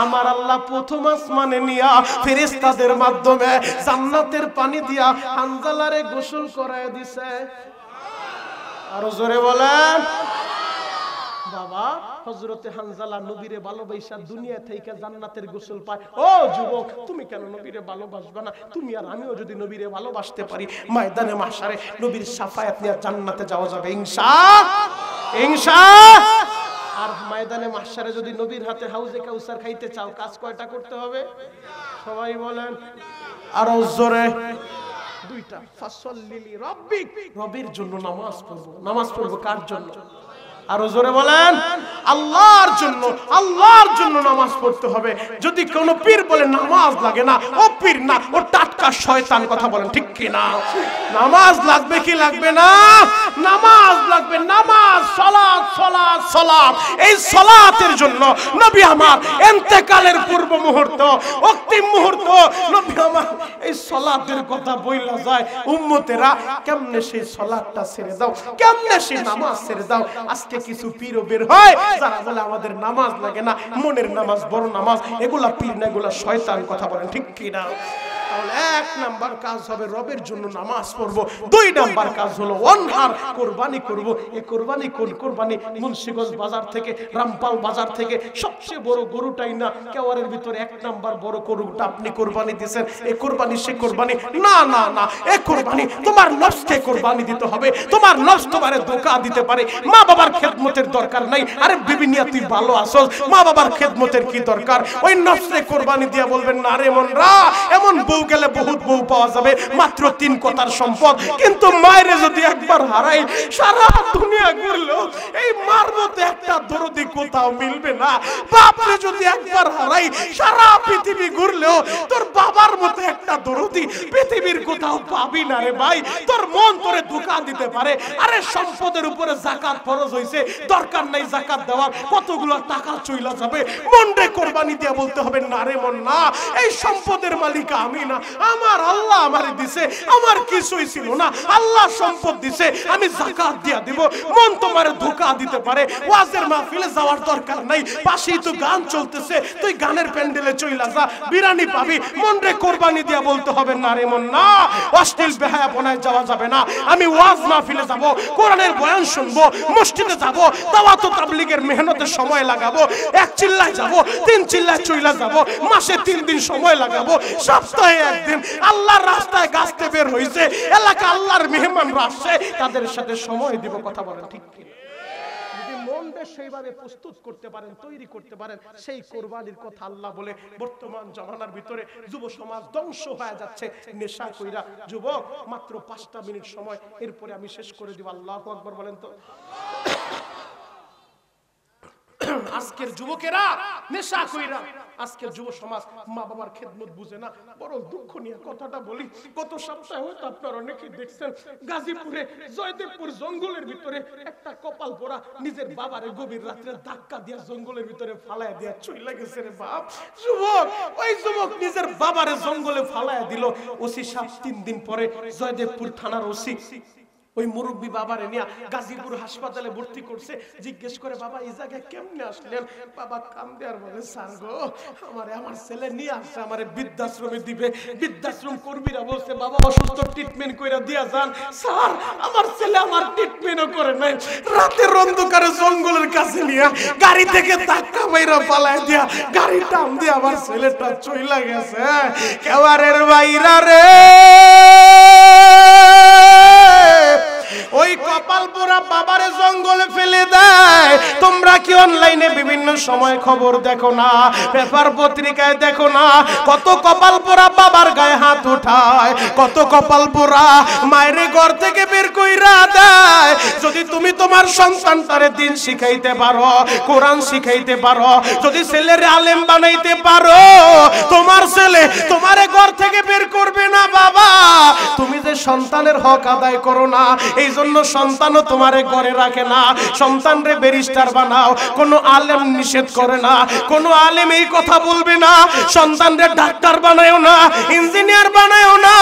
আমার আল্লাহ প্রথম আসমানে নিয়া ফেরেশতাদের মাধ্যমে জান্নাতের পানি দিয়া হানজালারে গোসল করায় দিছে। আরো জোরে বলেন। বাবা হযরতে হানজালা নবীরে ভালোবাসা দুনিয়া থেকে জান্নাতের গোসল পায়। ও যুবক, তুমি কেন নবীরে ভালোবাসবা না? তুমি আর আমিও যদি নবীরে ভালোবাসতে পারি, ময়দানে মাহশারে নবীর শাফায়াত নিয়ে জান্নাতে যাওয়া যাবে ইনশাআল্লাহ। আর ময়দানে মাহশারে যদি নবীর হাতে হাউজে কাউসার খাইতে চাও, কাজ কয়টা করতে হবে? সবাই বলেন আরো জোরে। দুইটা। ফাসল্লিলি রাব্বিক, রবের জন্য নামাজ পড়বো। নামাজ পড়বো কার জন্য? আরো জোরে বলেন আল্লাহর জন্য। আল্লাহর জন্য নামাজ পড়তে হবে। যদি কোন পীর বলে নামাজ লাগে না, ও পীর না, ও টাটকা শয়তান। কথা বলেন ঠিক কি না? নামাজ লাগবে কি লাগবে না? নামাজ লাগবে। নামাজ, সালাত, সালাত, সালাত। এই সালাতের জন্য নবী আমার ইন্তেকালের পূর্ব মুহূর্ত, অন্তিম মুহূর্ত নবী আমার এই সালাতের কথা বইলা যায়। উম্মতেরা কেমনে সেই সালাতটা ছেড়ে দাও, কেমনে সেই নামাজ ছেড়ে দাও। আজকে কিছু পীরও বের হয় যারা বলে আমাদের নামাজ লাগে না, মনের নামাজ বড় নামাজ। এগুলা পীর না, এগুলা শয়তান। কথা বলেন ঠিক কি না? তাহলে এক নাম্বার কাজ হবে রবের জন্য নামাজ পড়বো। দুই নাম্বার কাজ হলো অনহার, কোরবানি করব। এই কোরবানি কোন কোরবানি? মুন্সিগঞ্জ বাজার থেকে, রামপাল বাজার থেকে সবচেয়ে বড় গরুটাই না, কেওয়ারের ভিতরে এক নাম্বার বড় গরুটা আপনি কোরবানি দিয়েছেন। এই কোরবানি সে কোরবানি না, না না। এই কোরবানি তোমার নফসকে কোরবানি দিতে হবে। তোমার নফস তোমারে ধোঁকা দিতে পারে। মা বাবার খেদমতের দরকার নাই। আরে বিবিনিয়া তুই ভালো আসল, মা বাবার খেদমতের কি দরকার? ওই নফসে কোরবানি দিয়া বলবেন না রে মনরা, এমন বউ গেলে বহুত বউ পাওয়া যাবে, মাত্র 3 কথার সম্পদ। কিন্তু মায়েরে যদি একবার হারাই, সারা দুনিয়া ঘুরলেও এই মার মতো একটা দরদি কোথাও মিলবে না। বাপরে যদি একবার হারাই, সারা পৃথিবী ঘুরলেও তোর বাবার মতো একটা দরদি পৃথিবীর কোথাও পাবি না রে ভাই। তোর মন তোরে ধোঁকা দিতে পারে। আরে সম্পদের উপরে যাকাত ফরজ হইছে, দরকার নাই যাকাত দেওয়ার, কতগুলো টাকা চইলা যাবে। মনরে কোরবানি দিয়ে বলতে হবে না রে মন না, এই সম্পদের মালিক আমি না, আমার আল্লাহ আমারে দিছে। আমার কিছুই ছিল না, আল্লাহ সম্পদ দিছে, আমি যাকাত দিয়া দেব। মন তোমারে ধোঁকা দিতে পারে। ওয়াজের মাহফিলে যাওয়ার দরকার নাই, পাশেই তো গান চলতেছে, তুই গানের প্যান্ডেলে চইলা যা, বিরানি পাবি। মনরে কোরবানি দিয়া বলতে হবে না রে মন না। অশ্লীল বেহায়াপনায় যাওয়া যাবে না। আমি ওয়াজ মাহফিলে যাব, কোরআনের বয়ান শুনবো, মসজিদে যাব, দাওয়াত ও তাবলীগের মেহনতে সময় লাগাবো। 1 চিল্লায় যাব, 3 চিল্লায় চইলা যাব, মাসে 3 দিন সময় লাগাবো, সপ্তাহে 1 দিন আল্লাহর রাস্তায় গাছতে বের হইছে, এলাকা আল্লাহর মেহমানরা আসছে, তাদের সাথে সময় দিব। কথা বলেন ঠিক কি? যদি মনটা সেইভাবে প্রস্তুত করতে পারেন, তৈরি করতে পারেন, সেই কোরবানির কথা আল্লাহ বলে। বর্তমান জামানার ভিতরে যুব সমাজ ধ্বংস হয়ে যাচ্ছে নেশা কইরা। যুবক, মাত্র 5টা মিনিট সময়, এরপরে আমি শেষ করে দিব। আল্লাহু আকবার বলেন তো। আজকের যুবকেরা নেশা কইরা, আজকের যুব সমাজ মা বাবার খেদমত বুঝে না। বড় দুঃখ নিয়ে কথাটা বলি। গত সপ্তাহে হয়তো আপনারা অনেকেই দেখছেন, গাজীপুরে জয়দেবপুর জঙ্গলের ভিতরে একটা কপাল পোড়া নিজের বাবারে গভীর রাত্রে ধাক্কা দিয়া জঙ্গলের ভিতরে ফালায়া দিয়া চইলা গেছে রে বাপ। যুবক, ওই যুবক নিজের বাবারে জঙ্গলে ফালায়া দিল। ওসি সাহেব 3 দিন পরে জয়দেবপুর থানার ওসি ওই মুরব্বী বাবারে নিয়ে গাজীপুর হাসপাতালে ভর্তি করছে। জিজ্ঞেস করে, বাবা এই জায়গায় কেমনে আসলেন? বাবা কান্দে আর বলে, স্যার গো, আমার ছেলে নিয়ে আসছে, আমারে বৃদ্ধাশ্রমে দিবে। বৃদ্ধাশ্রম কর্মীরা বলছে, বাবা অসুস্থ, ট্রিটমেন্ট কইরা দিয়া যান। স্যার, আমার ছেলে আমার ট্রিটমেন্টও করে নাই। রাতের অন্ধকারে জঙ্গলের কাছে নিয়ে গাড়ি থেকে ধাক্কা মাইরা পালায় দিয়া গাড়ি টান দিয়ে আমার ছেলেটা চইলা গেছে। কেওয়ারের বাইরা রে, ওই কপাল পোড়া বাবারে জঙ্গলে ফেলে দেয়। তোমরা কি অনলাইনে বিভিন্ন সময় খবর দেখো না? পেপার পত্রিকায় দেখো না? কত কপাল পোড়া বাবার গায়ে হাত উঠায়, কত কপাল পোড়া মায়ের ঘর থেকে বের কইরা দেয়। যদি তুমি তোমার সন্তানটারে দিন শিখাইতে পারো, কোরআন শিখাইতে পারো, যদি ছেলের আলেম বানাইতে পারো, তোমার ছেলে তোমারে ঘর থেকে বের করবে না। বাবা, তুমি যে সন্তানের হক আদায় করো না, এই জন্য সন্তানও তোমারে ঘরে রাখে না। সন্তানরে ব্যারিস্টার বানাও, কোনো আলেম নিষেধ করে না, কোনো আলেম এই কথা বলবে না। সন্তানরে ডাক্তার বানায়ও না, ইঞ্জিনিয়ার বানায়ও না,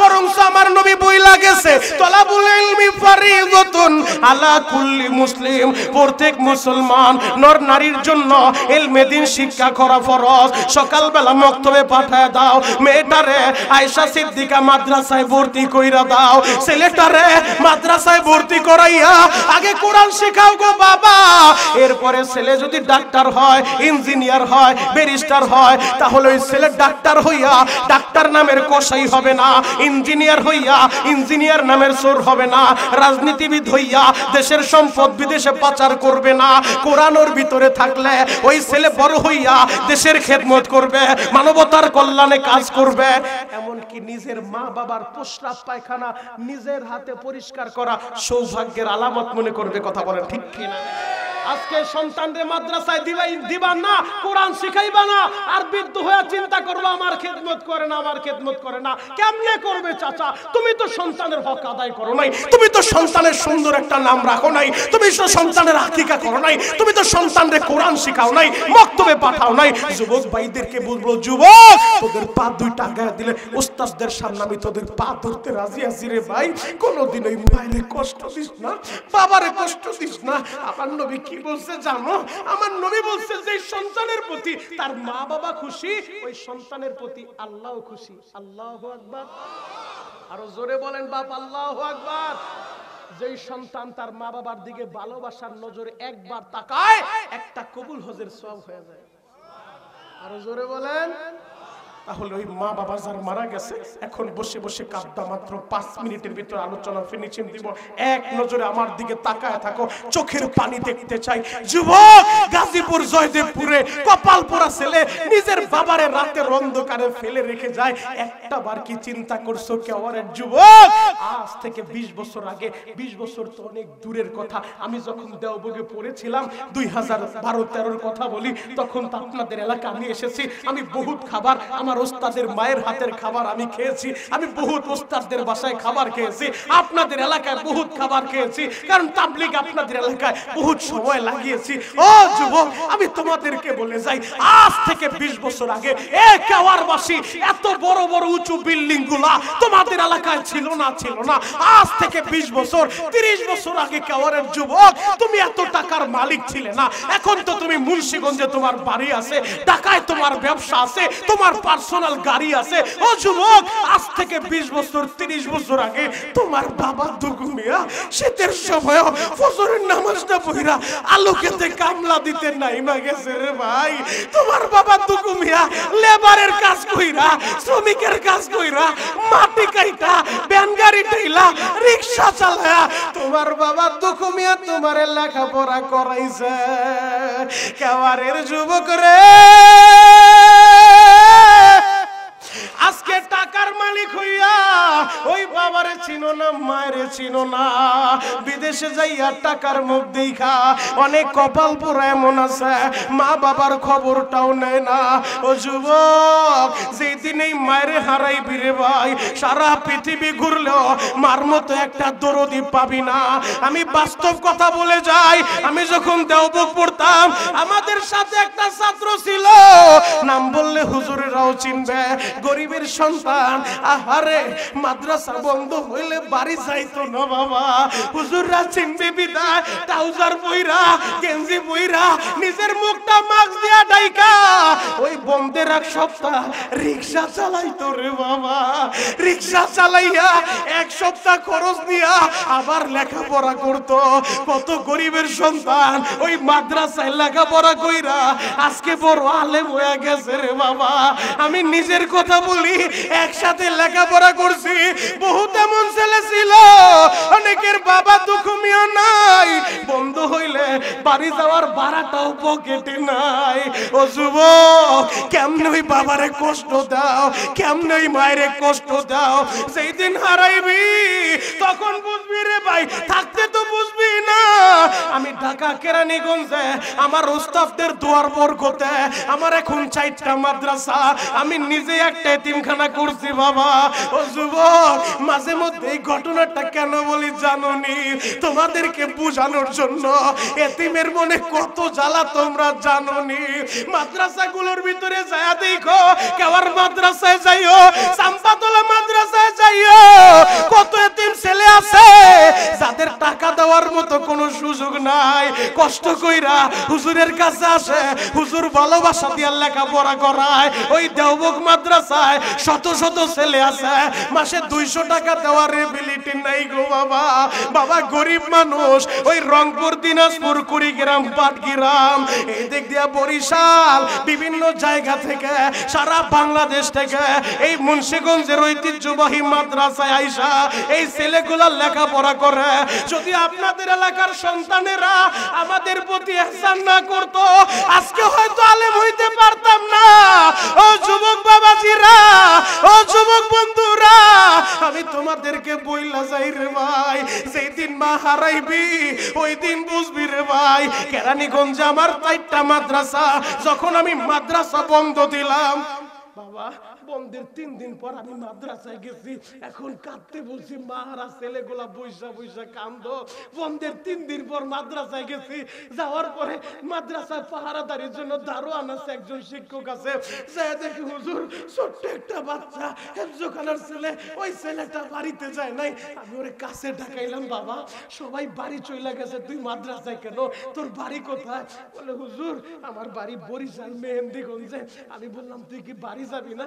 বরং আমার নবী বইলা গেছে, তলাবুল ইলমি ফারিদাতুন আলা আলা কুল্লি মুসলিম, প্রত্যেক মুসলমান নর নারীর জন্য ইলমে দ্বীন শিক্ষা করা ফরজ। সকালবেলা মক্তবে পাঠায় দাও, মেয়েটারে আয়েশা সিদ্দিকা মাদ্রাসায় ভর্তি কইরা দাও, ছেলেটারে মাদ্রাসায় ভর্তি করাইয়া আগে কোরআন শেখাও গো বাবা। এরপরে ছেলে যদি ডাক্তার হয়, ইঞ্জিনিয়ার হয়, ব্যারিস্টার হয়, তাহলে ওই ছেলে ডাক্তার হইয়া ডাক্তার নামের কসাই হবে না, ইঞ্জিনিয়ার হইয়া ইঞ্জিনিয়ার নামের চোর হবে না, রাজনীতিবিদ হইয়া দেশের সম্পদ বিদেশে পাচার করবে না। কোরআনের ভিতরে থাকলে ওই ছেলে বড় হইয়া দেশের খেদমত করবে, মানবতার কল্যাণে কাজ করবে। এমনকি নিজের মা বাবার প্রস্রাব পায়খানা নিজের হাতে পরিষ্কার করা সৌভাগ্যের আলামত মনে করবে। কথা বলেন ঠিক কিনা? আজকে সন্তানদের মাদ্রাসায় দিবা না, কোরআন শিখাইবা না, আর বৃদ্ধ হয়ে চিন্তা করবা আমার খেদমত করে না, আমার খেদমত করে না। কেমনে করবে চাচা? তুমি তো সন্তানের হক আদায় করো নাই, তুমি তো সন্তানের সুন্দর একটা নাম রাখো নাই, তুমি তো সন্তানের আকিকা করো নাই, তুমি তো সন্তানদের কোরআন শিখাও নাই, মক্তবে পাঠাও নাই। যুবক ভাইদেরকে বলবো, যুবক তোদের পা দুইটা গায়ে দিলে উস্তাদদের সামনে আমি তোদের পা ধরতে রাজি আছি রে ভাই। কোনোদিন ওই মায়ের কষ্ট দিস না, বাবারে কষ্ট দিস না। আমার নবী কি বলছে জানো? আমার নবী বলছে যে সন্তানের প্রতি তার মা বাবা খুশি, ওই সন্তানের প্রতি আল্লাহ খুশি। আল্লাহু আকবার। আরো জোরে বলেন বাপ, আল্লাহু আকবার। যেই সন্তান তার মা বাবার দিকে ভালোবাসার নজরে একবার তাকায়, একটা কবুল হজের সওয়াব হয়ে যায়। আরো জোরে বলেন। তাহলে ওই মা বাবা যার মারা গেছে, এখন বসে বসে কাঁদবা, মাত্র 5 মিনিটের ভিতর আলোচনা ফিনিশিং দিব। এক নজরে আমার দিকে তাকায় থাকো, চোখের পানি দেখতে চাই। যুবক, গাজীপুর জয়দেবপুরে কপাল পোড়া ছেলে নিজের বাবারে রাতের অন্ধকারে ফেলে রেখে যায়, একটা বার কি চিন্তা করছো? কেওয়ারের যুবক, আজ থেকে 20 বছর আগে, 20 বছর তো অনেক দূরের কথা, আমি যখন দেওবগে পড়েছিলাম 2012-13 কথা বলি, তখন তো আপনাদের এলাকা আমি এসেছি। আমি বহুত খাবার আমার ওস্তাদের মায়ের হাতের খাবার আমি খেয়েছি, আমি বহুত ওস্তাদদের বাসায় খাবার খেয়েছি, আপনাদের এলাকায় বহুত খাবার খেয়েছি, কারণ তাবলীগ আপনাদের এলাকায় বহুত সময় লাগিয়েছি। ও যুবক, আমি তোমাদেরকে বলে যাই, আজ থেকে 20 বছর আগে এই কেওয়ারবাসী এত বড় বড় উঁচু বিল্ডিং গুলা তোমাদের এলাকায় ছিল না, ছিল না। আজ থেকে 20 বছর 30 বছর আগে কেওয়ারের যুবক তুমি এত টাকার মালিক ছিলে না। এখন তো তুমি মুন্সিগঞ্জে তোমার বাড়ি আছে, ঢাকায় তোমার ব্যবসা আছে, তোমার পার্সোনাল গাড়ি আছে। ও যুবক, আজ থেকে 20 বছর 30 বছর আগে তোমার বাবা দুগু মিয়া শীতের সময় ফজরের নামাজটা পড়া আলু খেতে কামলা দিতে নাইমা গেছে রে ভাই। তোমার বাবা দুগু মিয়া লেবারের কাজ কইরা, শ্রমিকের কাজ কইরা, মাটি কাইটা, ভ্যান গাড়ি ঠেলা, রিকশা চালায়া তোমার বাবা দুগু মিয়া তোমারে লেখাপড়া করাইছে। কেওয়ারের যুবক রে, আজকে টাকার মালিক হইয়া ওই বাবারে চিনো না, মায়েরে চিনো না, বিদেশে যাইয়া টাকার মুখ দেখা অনেক কপাল পোড়া এমন আছে মা বাবার খবরটাও নেয় না। ও যুবক, যেদিন এই মায়ের হারাইবি রে ভাই, সারা পৃথিবী ঘুরলেও মার মতো একটা দরদি পাবি না। আমি বাস্তব কথা বলে যাই, আমি যখন দেওবগ পড়তাম আমাদের সাথে একটা ছাত্র ছিল, নাম বললে হুজুরেরাও চিনবে, গরিবের সন্তান। আহারে, মাদ্রাসা বন্ধ হইলে বাড়ি যাইতো না বাবা, হুজুররা চিনবে বিদায় ট্রাউজার পইরা, গেঞ্জি পইরা, নিজের মুখটা মাস্ক দিয়া ঢাইকা ওই বন্ধের এক সপ্তাহ রিকশা চালাইতো রে বাবা। রিকশা চালাইয়া এক সপ্তাহ খরচ দিয়া আবার লেখাপড়া করতো। কত গরিবের সন্তান ওই মাদ্রাসায় লেখাপড়া কইরা আজকে বড় আলেম হয়ে গেছে রে বাবা। আমি নিজের কথা বলি, একসাথে লেখাপড়া করছি, বহুত এমন ছেলে ছিল অনেকের বাবা দুঃখমিয়া নাই, বন্ধ হইলে বাড়ি যাওয়ার ভাড়াটাও পকেটে নাই। ও যুবক, কেমনে ওই বাবারে কষ্ট দাও, কেমনে ওই মায়েরে কষ্ট দাও। সেই দিন হারাইবি তখন বুঝবি রে ভাই, থাকতে তো বুঝবি না। আমি ঢাকা কেরানীগঞ্জে আমার উস্তাদদের দোয়ার বরকতে আমার এখন 4টা মাদ্রাসা, আমি নিজে একটা এতিমখানা করছি বাবা। ও যুবক, মাঝে মধ্যে এই ঘটনাটা কেন বলি জানোনি? তোমাদেরকে বোঝানোর জন্য। এতিমের মনে কত জ্বালা তোমরা জানোনি। মাদ্রাসাগুলোর ভিতরে যায় দেখো, কেওয়ার মাদ্রাসায় যাইও, সাম্পাতলা মাদ্রাসায় যাইও, কত এতিম ছেলে আছে যাদের টাকা দেওয়ার মতো কোনো সুযোগ নাই। কষ্ট কইরা হুজুরের কাছে আসে, হুজুর ভালোবাসা দিয়ে লেখাপড়া করায়। ওই দেওবক মাদ্রাসায় শত শত ছেলে আছে, মাসে 200 টাকা দেওয়ার এবিলিটি নাই গো বাবা। বাবা গরিব মানুষ, ওই রংপুর, দিনাজপুর, কুড়িগ্রাম, পাটগ্রাম, এই দিক দিয়া বরিশাল, বিভিন্ন জায়গা থেকে, সারা বাংলাদেশ থেকে এই মুন্সিগঞ্জের ঐতিহ্যবাহী মাদ্রাসায় আইসা এই ছেলেগুলা লেখাপড়া করে। যদি আপনাদের এলাকার সন্তানেরা আমাদের প্রতি ইহসান না করত, আজকে হয়তো আলেম হইতে পারতাম না। ও যুবক বাবাজিরা, ও যুবক বন্ধুরা, আমি তোমাদেরকে বইলা যাই রে ভাই, যেই দিন মা হারাইবি ওই দিন বুঝবি রে ভাই। কেরানীগঞ্জে আমার 4টা মাদ্রাসা, যখন আমি মাদ্রাসা বন্ধ দিলাম বাবা, বন্ধের 3 দিন পর আমি মাদ্রাসায় গেছি, এখন কাঁদতে বলছি, মারা ছেলেগুলা বৈশা বৈশা কান্দো। বন্ধের 3 দিন পর মাদ্রাসায় গেছি, যাওয়ার পরে মাদ্রাসায় পাহারাদারির জন্য দারোয়ান আছে, একজন শিক্ষক আছে, যায় দেখি হুজুর ছোট্ট একটা বাচ্চা, হেফজোখানার ছেলে, ওই ছেলেটা বাড়িতে যায় নাই। আমি ওরে কাছে ডাকাইলাম, বাবা সবাই বাড়ি চলে গেছে, তুই মাদ্রাসায় কেন, তোর বাড়ি কোথায়? বলে হুজুর আমার বাড়ি বরিশাল মেহেন্দিগঞ্জে। আমি বললাম তুই কি বাড়ি যাবি না?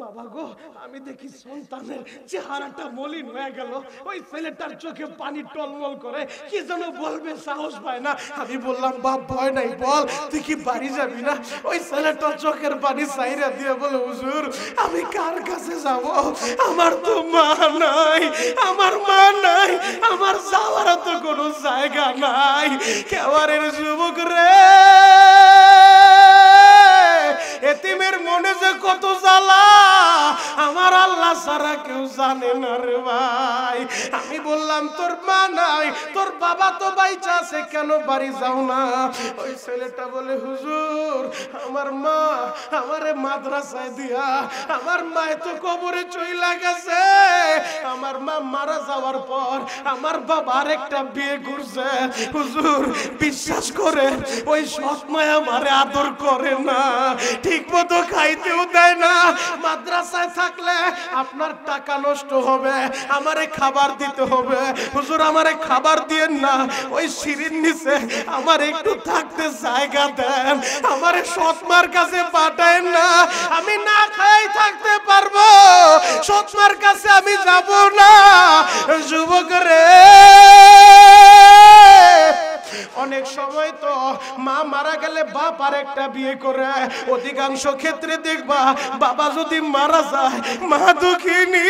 বাবা গো, আমি দেখি সন্তানের চেহারাটা মলিন হয়ে গেল, ওই ছেলেটার চোখে পানি টলমল করে, কি যেন বলবে সাহস পায় না। আমি বললাম বাপ ভয় নাই, বল তুই কি বাড়ি যাবি না? ওই ছেলেটার চোখের পানি সাইরা দিয়ে বলে হুজুর আমি কার কাছে যাব, আমার তো মা নাই, আমার মা নাই, আমার যাওয়ার তো কোনো জায়গা নাই। কেওয়ারের যুবক রে, এতিমের মনে যে কত জ্বালা আমার আল্লাহ ছাড়া কেউ জানে না রে ভাই। আমি বললাম তোর মা নাই, তোর বাবা তো বাইচা আছে, কেন বাড়ি যাও না? ওই ছেলেটা বলে হুজুর আমার মা আমারে মাদ্রাসায় দিয়া, আমার মা তো কবরে চইলা গেছে। আমার মা মারা যাওয়ার পর আমার বাবা আরেকটা বিয়ে করছে। হুজুর বিশ্বাস করে ওই সৎ মা আমারে আদর করে না, ঠিক মতো খাইতেও দেয় না। মাদ্রাসায় থাকলে আপনার টাকা নষ্ট হবে, আমারে খাবার দিতে হবে। হুজুর আমারে খাবার দিয়েন না, ওই সিঁড়ির নিচে আমার একটু থাকতে জায়গা দেন, আমারে সৎমার কাছে পাঠায়েন না, আমি না খাই থাকতে পারবো, সৎমার কাছে আমি যাব না। যুবক রে, অনেক সময় তো মা মারা গেলে বাপ আর একটা বিয়ে করে। অধিকাংশ ক্ষেত্রে দেখবা বাবা যদি মারা যায়, মা দুঃখিনী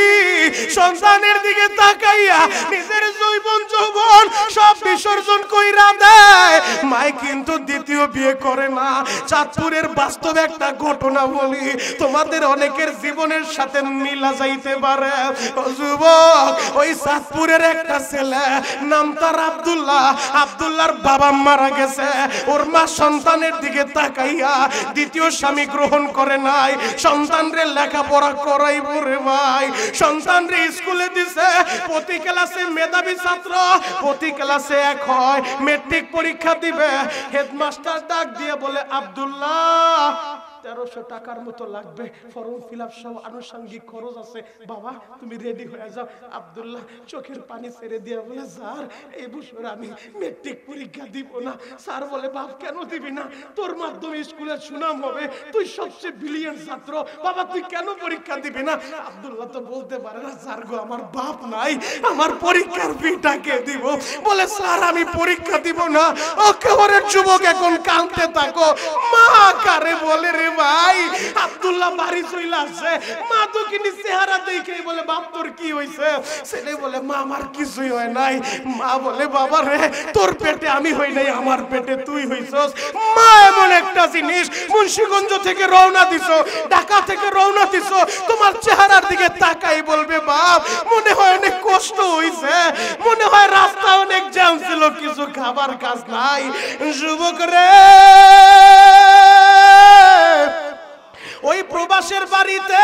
সন্তানের দিকে তাকাইয়া নিজের যৌবন যৌবন সব বিসর্জন কইরা দেয়। মাই কিন্তু দ্বিতীয় বিয়ে করে না। চাঁদপুরের বাস্তব একটা ঘটনা বলি, তোমাদের অনেকের জীবনের সাথে মিলা যাইতে পারে। ও যুবক, ওই চাঁদপুরের একটা ছেলে, নাম তার আব্দুল্লাহ। আব্দুল্লাহর বাবা মারা গেছে, ওর মা সন্তানের দিকে তাকাইয়া দ্বিতীয় স্বামী গ্রহণ করে নাই। সন্তানরে লেখাপড়া করাইব রে ভাই, সন্তানরে স্কুলে দিছে, প্রতি ক্লাসে মেধাবী ছাত্র, প্রতি ক্লাসে 1 হয়। মেট্রিক পরীক্ষা দিবে, হেডমাস্টার ডাক দিয়ে বলে আব্দুল্লাহ 1300 টাকার মতো লাগবে, ফর্ম ফিল আপ সহ আনুষঙ্গিক খরচ আছে, বাবা তুমি রেডি হয়ে যাও। আব্দুল্লাহ চোখের পানি ছেড়ে দিয়ে বলে স্যার এই বছর আমি মেট্রিক পরীক্ষা দিব না। স্যার বলে বাপ কেন দিবি না, তোর মাধ্যমে স্কুলে সুনাম হবে, তুই সবচেয়ে ব্রিলিয়ান্ট ছাত্র, বাবা তুই কেন পরীক্ষা দিবি না? আব্দুল্লাহ তো বলতে পারে না, স্যার গো আমার বাপ নাই, আমার পরীক্ষার ফিটা কে দিব? বলে স্যার আমি পরীক্ষা দিব না। ও কেবরের যুবক এখন কাঁদতে থাকো, মা কারে বলে রে ভাই? আব্দুল্লাহ বাড়ি চলে আসছে, মা তো কিনি চেহারা দেখেই বলে বাপ তোর কি হইছে? ছেলে বলে মা আমার কিছুই হয় নাই। মা বলে বাবা রে তোর পেটে আমি হই নাই, আমার পেটে তুই হইছস। মা এমন একটা জিনিস, মুন্সিগঞ্জ থেকে রওনা দিছো, ঢাকা থেকে রওনা দিছো, তোমার চেহারার দিকে তাকাই বলবে বাপ মনে হয় অনেক কষ্ট হইছে, মনে হয় রাস্তা অনেক জ্যাম ছিল, কিছু খাবার কাজ নাই। যুবক রে, ওই প্রবাসের বাড়িতে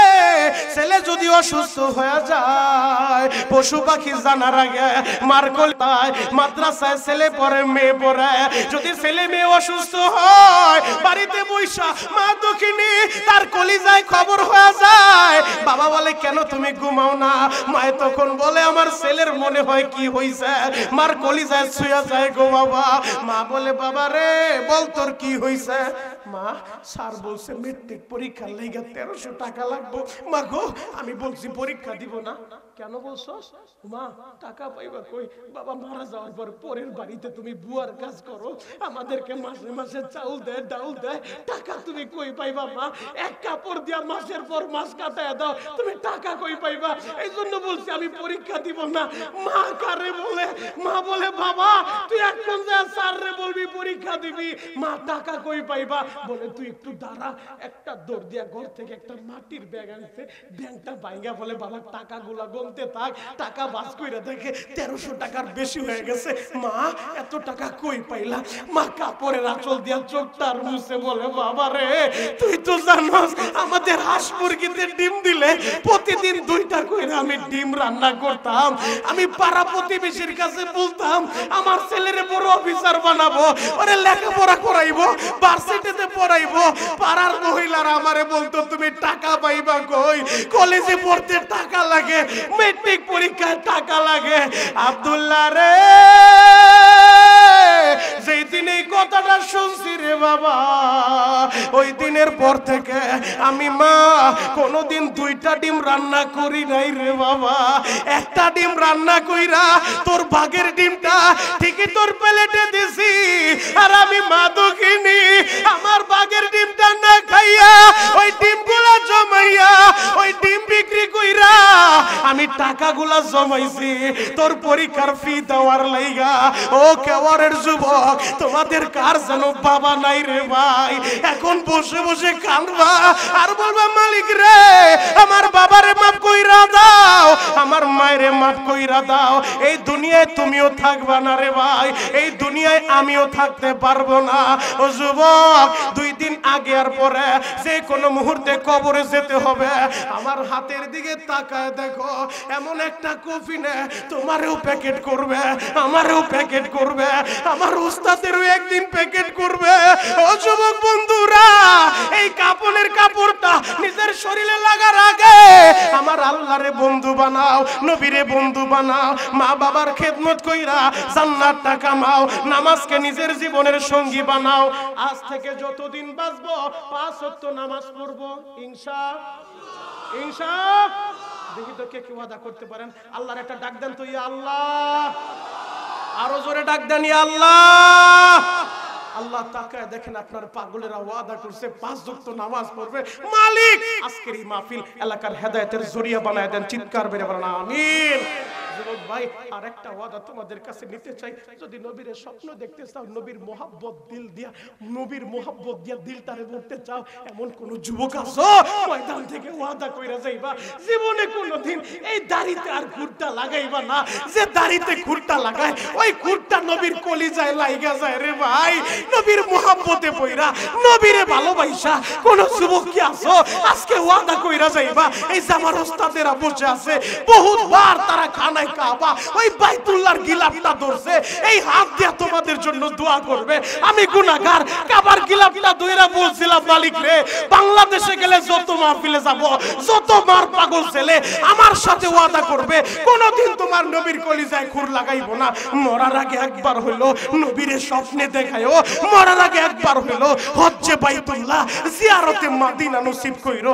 ছেলে যদি অসুস্থ হয়ে যায়, পশু পাখি জানার আগে মার কলতায় মাদ্রাসায় ছেলে পড়ে মেয়ে পড়ে, যদি ছেলে মেয়ে অসুস্থ হয় বাড়িতে বৈশা মা দক্ষিণী তার কলিজায় খবর হয়ে যায়। বাবা বলে কেন তুমি ঘুমাও না? মায়ে তখন বলে আমার ছেলের মনে হয় কি হইছে, মার কলিজায় ছুঁয়া যায় গো বাবা। মা বলে বাবা রে বল তোর কি হইছে? মা স্যার বলছে মেট্রিক পরীক্ষার লাইগা 1300 টাকা লাগবে। মা গো আমি বলছি পরীক্ষা দিব না। কেন বলছস? মা টাকা পাইবা কই? বাবা মারা যাওয়ার পর পরের বাড়িতে তুমি বুয়ার কাজ করো, আমাদেরকে মাসে মাসে চাউল দেয় ডাউল দেয়, টাকা তুমি কই পাইবা? মা এক কাপড় দিয়া মাসের পর মাস কাটায় দাও, তুমি টাকা কই পাইবা? এই জন্য বলছি আমি পরীক্ষা দিব না। মা কারে বলে? মা বলে বাবা তুই এখন যা স্যাররে বলবি পরীক্ষা দিবি। মা টাকা কই পাইবা? বলে তুই একটু দাঁড়া। একটা দৌড় দিয়া ঘর থেকে একটা মাটির ব্যাগ আনছে, ব্যাগটা ভাঙা বলে বাবা টাকাগুলা গনতে থাক। টাকা বাস কইরা দেখে 1300 টাকার বেশি হয়ে গেছে। মা এত টাকা কই পাইলা? মা কাপড়ের আঁচল দিয়া চোখটা মুছে বলে বাবা রে তুই তো জানোস আমাদের হাঁস মুরগিতে ডিম দিলে প্রতিদিন 2টা কইরা আমি ডিম রান্না করতাম। আমি পাড়া প্রতিবেশীর কাছে বলতাম আমার ছেলেরে বড় অফিসার বানাবো, ওরে লেখাপড়া করাইবো, ভার্সিটিতে পড়াইবো। পাড়ার মহিলারা আমারে বলতো তুমি টাকা পাইবা কই? কলেজে পড়তে টাকা লাগে, মেট্রিক পরীক্ষায় টাকা লাগে। আব্দুল্লাহ রে যেই দিন এই কথাটা শুনছি রে বাবা, ওই দিনের পর থেকে আমি মা কোনোদিন 2টা ডিম রান্না করি নাই রে বাবা। একটা ডিম রান্না কইরা তোর ভাগের ডিমটা ঠিকই তোর প্লেটে দিছি, আর আমি মা দক্ষিণী আমার ভাগের ডিমটা না খাইয়া ওই ডিমগুলা জমাইয়া ওই ডিম বিক্রি কইরা আমি টাকাগুলা জমাইছি তোর পরীক্ষার ফি দেওয়ার লাইগা। ও কেওয়ারের যুবক তোমাদের কার যেন বাবা নাই রে ভাই? এখন বসে বসে কাঁদবা আর বলবা মালিক রে আমার বাবারে মাফ কইরা দাও, আমার মায়েরে মাফ কইরা দাও। এই দুনিয়ায় তুমিও থাকবা না রে ভাই, এই দুনিয়ায় আমিও থাকতে পারবো না। ও যুবক 2 দিন আগে আর পরে যে কোনো মুহূর্তে কবরে যেতে হবে। আমার হাতের দিকে তাকায় দেখো, এমন একটা কফিনে তোমারও প্যাকেট করবে, আমারও প্যাকেট করবে, আমার উস্তাদেরও একদিন প্যাকেট করবে। ও যুবক বন্ধুরা এই কাপনের কাপড়টা নিজের শরীরে লাগার আগে আমার আল্লাহরে বন্ধু বানাও, নবীরে বন্ধু বানাও, মা বাবার খেদমত কইরা জান্নাতটা কামাও, নামাজকে নিজের জীবনের সঙ্গী বানাও। আজ থেকে যতদিন বাঁচবো 5 ওয়াক্ত নামাজ পড়বো ইনশাআল্লাহ। দেখি তো কে কি ওয়াদা করতে পারেন। আল্লাহর একটা ডাক দেন তো, ইয়া আল্লাহ। আরো জোরে ডাক দেন, ইয়া আল্লাহ। আল্লাহ তাকায় দেখেন আপনার পাগলেরা ওয়াদা করছে 5 ওয়াক্ত নামাজ পড়বে। মালিক আজকের এই মাহফিল এলাকার হেদায়েতের জরিয়া বানায় দেন। চিৎকার বেরে বলেন আমিন। যুবক ভাই আরেকটা ওয়াদা তোমাদের কাছে নিতে চাই, যদি নবীর স্বপ্ন দেখতে চাও, নবীর মোহাব্বত দিল দিয়া, নবীর মোহাব্বত দিয়া দিলটারে ভরতে চাও, এমন কোন যুবক আছো ময়দান থেকে ওয়াদা কইরা যাইবা জীবনে কোনদিন এই দাড়িতে আর ঘুরটা লাগাইবা না। যে দাড়িতে ঘুরটা লাগায় ওই ঘুরটা নবীর কলিজায় লাইগা যায় রে ভাই। নবীর মোহাব্বতে পইরা নবীরে ভালোবাসা কোন যুবক কি আছো আজকে ওয়াদা কইরা যাইবা। এই যে আমার ওস্তাদেরা বসে আছে বহুতবার তারা খানায় কাবা ওই বাইতুল্লাহর গিলাফটা ধরছে, এই হাত দিয়া তোমাদের জন্য দোয়া করবে। আমি গুনাহগার কাবার গিলাফটা ধইরা বলছিলাম মালিক রে বাংলাদেশে গেলে যত মাহফিলে যাব যত মার পাগল ছেলে আমার সাথে ওয়াদা করবে কোনদিন তোমার নবীর কলিজায় খুর লাগাইবো না। মরার আগে একবার হইলো নবীরে স্বপ্নে দেখায়ও, মরার আগে একবার হইলো হজ্জে বাইতুল্লাহ জিয়ারতে মদিনা নসিব কইরো।